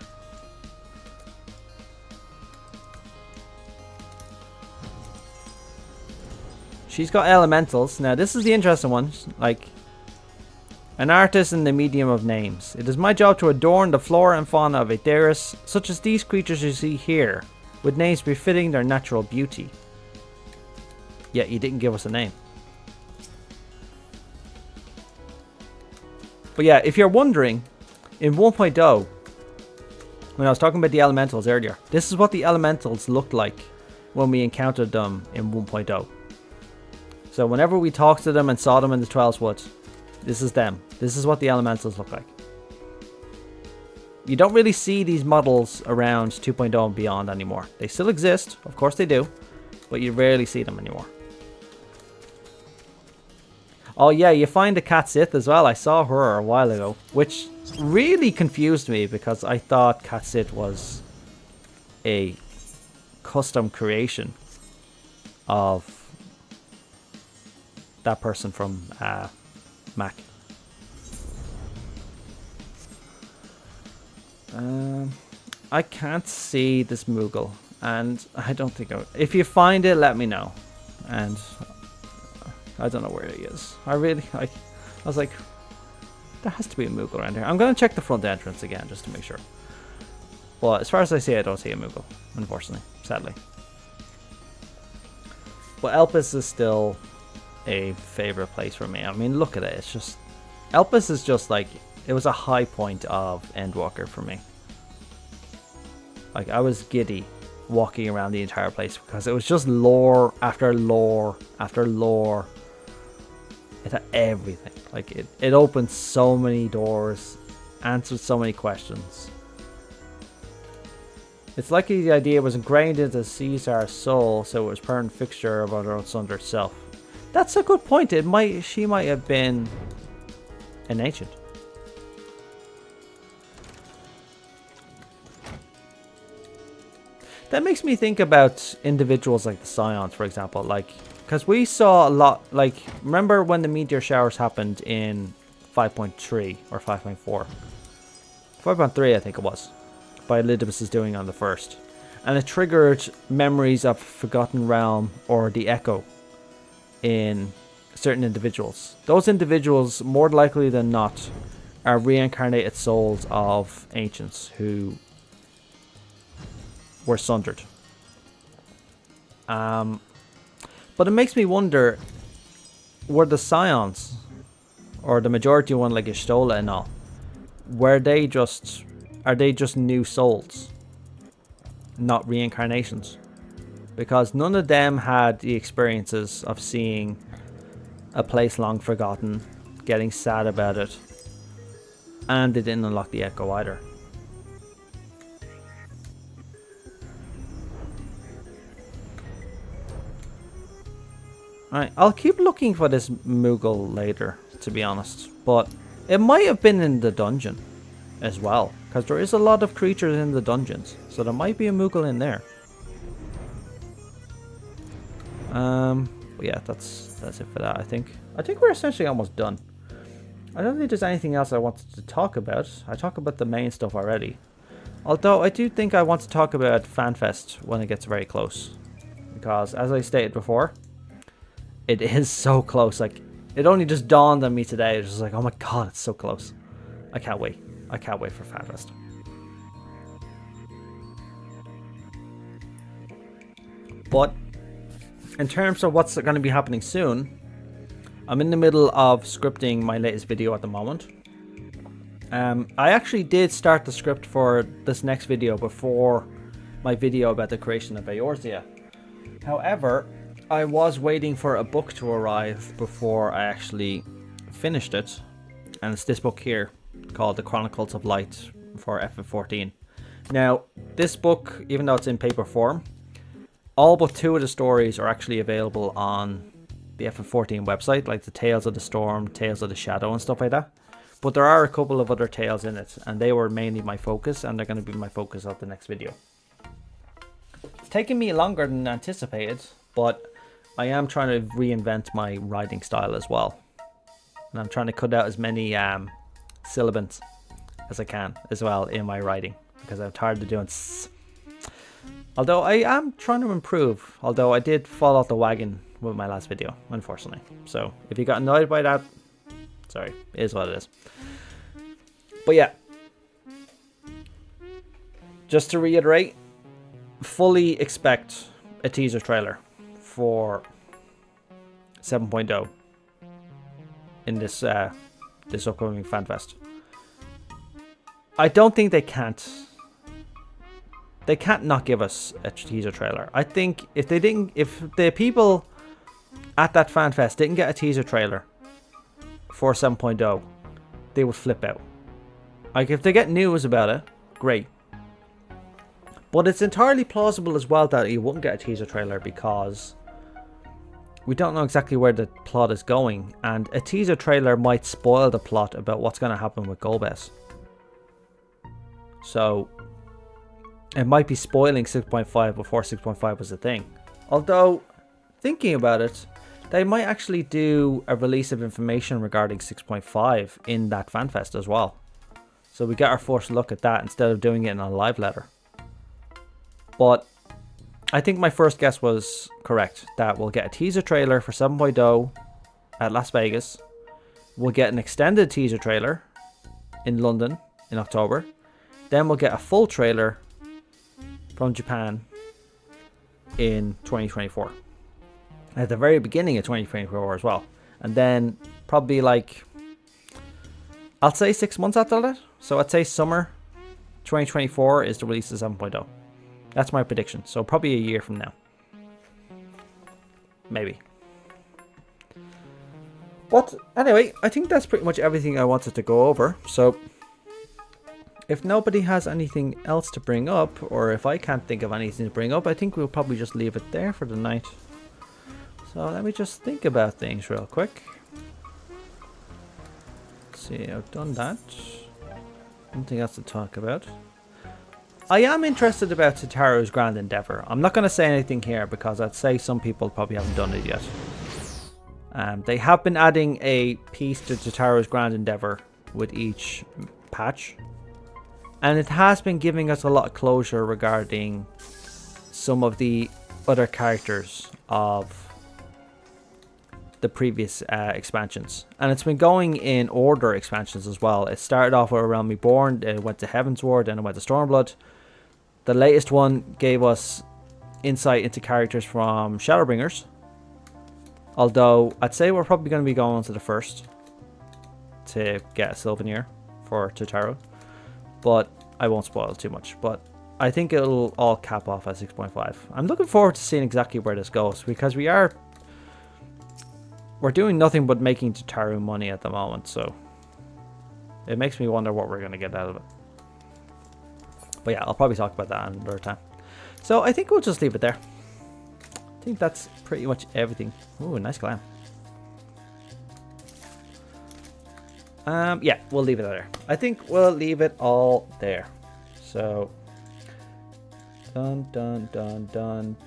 She's got elementals. Now this is the interesting one. Like... An artist in the medium of names. It is my job to adorn the flora and fauna of Aetheris, such as these creatures you see here, with names befitting their natural beauty. Yet you didn't give us a name. But yeah, if you're wondering, in 1.0, when I was talking about the elementals earlier, this is what the elementals looked like when we encountered them in 1.0. So whenever we talked to them and saw them in the 12's Woods, this is them. This is what the elementals look like. You don't really see these models around 2.0 and beyond anymore. They still exist, of course they do, but you rarely see them anymore. Oh yeah, you find the Cat Sith as well. I saw her a while ago, which really confused me because I thought Cat Sith was a custom creation of that person from Mac. I can't see this Moogle, and I don't think if you find it, let me know. And I don't know where he is. I was like, there has to be a Moogle around here. I'm gonna check the front entrance again just to make sure. But as far as I see, I don't see a Moogle, unfortunately, sadly. But Elpis is still a favorite place for me. I mean, look at it. It's just... Elpis is just like... It was a high point of Endwalker for me. Like, I was giddy walking around the entire place because it was just lore after lore after lore. It had everything. Like, it opened so many doors, answered so many questions. It's like the idea was ingrained into Caesar's soul, so it was permanent fixture of our own Sunder itself. That's a good point. She might have been an ancient. That makes me think about individuals like the Scions, for example. Like, because we saw a lot. Like, remember when the meteor showers happened in 5.3 or 5.4? 5.3, I think it was, by Elidibus' doing on the first, and it triggered memories of Forgotten Realm or the Echo in certain individuals. Those individuals, more likely than not, are reincarnated souls of ancients who were sundered. But it makes me wonder, were the Scions, or the majority one like Ishtola and all, are they just new souls, not reincarnations? Because none of them had the experiences of seeing a place long forgotten, getting sad about it, and they didn't unlock the Echo either. Alright, I'll keep looking for this Moogle later, to be honest. But it might have been in the dungeon as well, because there is a lot of creatures in the dungeons. So there might be a Moogle in there. But yeah, that's it for that, I think. I think we're essentially almost done. I don't think there's anything else I wanted to talk about. I talked about the main stuff already. Although I do think I want to talk about FanFest when it gets very close. Because as I stated before, it is so close. Like, it only just dawned on me today. It's just like, oh my god, it's so close. I can't wait. I can't wait for FanFest. But in terms of what's going to be happening soon, I'm in the middle of scripting my latest video at the moment. I actually did start the script for this next video before my video about the creation of Eorzea. However, I was waiting for a book to arrive before I actually finished it, and it's this book here called The Chronicles of Light for FF14. Now, this book, even though it's in paper form, all but 2 of the stories are actually available on the FF14 website, like the Tales of the Storm, Tales of the Shadow and stuff like that. But there are a couple of other tales in it, and they were mainly my focus, and they're going to be my focus of the next video. It's taken me longer than anticipated, but I am trying to reinvent my writing style as well. And I'm trying to cut out as many syllabants as I can as well in my writing, because I'm tired of doing although I am trying to improve, although I did fall off the wagon with my last video, unfortunately. So if you got annoyed by that, sorry, it is what it is. But yeah, just to reiterate, fully expect a teaser trailer for 7.0 in this this upcoming FanFest. I don't think they can't not give us a teaser trailer. I think if the people at that FanFest didn't get a teaser trailer for 7.0, they would flip out. Like, if they get news about it, great. But it's entirely plausible as well that you wouldn't get a teaser trailer, because we don't know exactly where the plot is going, and a teaser trailer might spoil the plot about what's going to happen with Golbez. So it might be spoiling 6.5 before 6.5 was a thing. Although, thinking about it, they might actually do a release of information regarding 6.5 in that FanFest as well. So we get our first look at that instead of doing it in a live letter. But I think my first guess was correct, that we'll get a teaser trailer for 7.0 at Las Vegas. We'll get an extended teaser trailer in London in October. Then we'll get a full trailer from Japan in 2024. At the very beginning of 2024 as well. And then probably like, I'll say 6 months after that. So I'd say summer 2024 is the release of 7.0. That's my prediction. So probably a year from now. Maybe. But anyway, I think that's pretty much everything I wanted to go over. So if nobody has anything else to bring up, or if I can't think of anything to bring up, I think we'll probably just leave it there for the night. So let me just think about things real quick. Let's see, I've done that. Nothing else to talk about. I am interested about Tataru's Grand Endeavor. I'm not going to say anything here because I'd say some people probably haven't done it yet. They have been adding a piece to Tataru's Grand Endeavor with each patch. And it has been giving us a lot of closure regarding some of the other characters of the previous expansions. And it's been going in order expansions as well. It started off with Realm Reborn, it went to Heavensward, then it went to Stormblood. The latest one gave us insight into characters from Shadowbringers. Although I'd say we're probably going to be going to the first to get a souvenir for Totaro, but I won't spoil it too much. But I think it'll all cap off at 6.5. I'm looking forward to seeing exactly where this goes, because we're doing nothing but making Totaro money at the moment, so it makes me wonder what we're going to get out of it. But yeah, I'll probably talk about that another time. So I think we'll just leave it there. I think that's pretty much everything. Ooh, nice glam. Yeah, we'll leave it there. I think we'll leave it all there. So, done.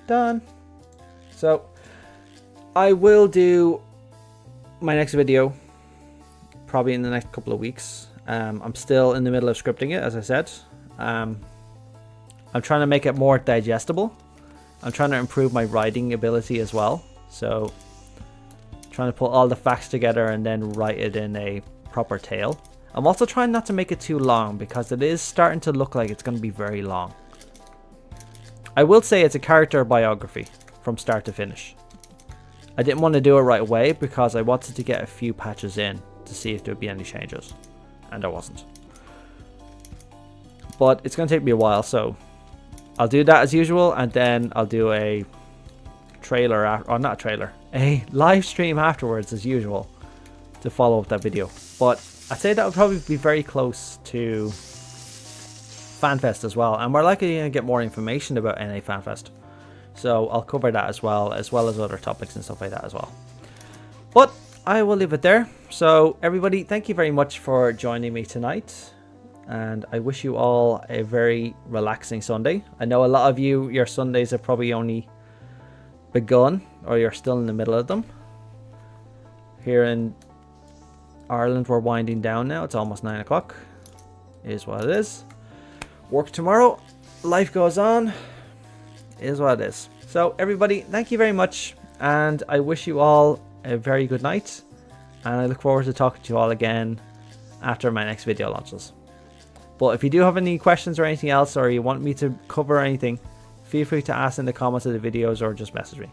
So, I will do my next video probably in the next couple of weeks. I'm still in the middle of scripting it, as I said. I'm trying to make it more digestible. I'm trying to improve my writing ability as well. So, trying to put all the facts together and then write it in a proper tale. I'm also trying not to make it too long, because it is starting to look like it's going to be very long. I will say it's a character biography from start to finish. I didn't want to do it right away because I wanted to get a few patches in to see if there would be any changes, and there wasn't. But it's going to take me a while, so I'll do that as usual, and then I'll do a trailer, or not a trailer, a live stream afterwards as usual to follow up that video. But I'd say that would probably be very close to FanFest as well, and we're likely going to get more information about NA FanFest. So I'll cover that as well as other topics and stuff like that as well. But I will leave it there. So everybody, thank you very much for joining me tonight, and I wish you all a very relaxing Sunday. I know a lot of you, your Sundays have probably only begun, or you're still in the middle of them. Here in Ireland, we're winding down now. It's almost 9 o'clock. It is what it is. Work tomorrow. Life goes on. It is what it is. So everybody, thank you very much, and I wish you all a very good night, and I look forward to talking to you all again after my next video launches. But if you do have any questions or anything else, or you want me to cover anything, feel free to ask in the comments of the videos or just message me.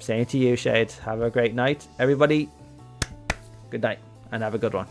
Same to you, Shade. Have a great night, everybody. Good night, and have a good one.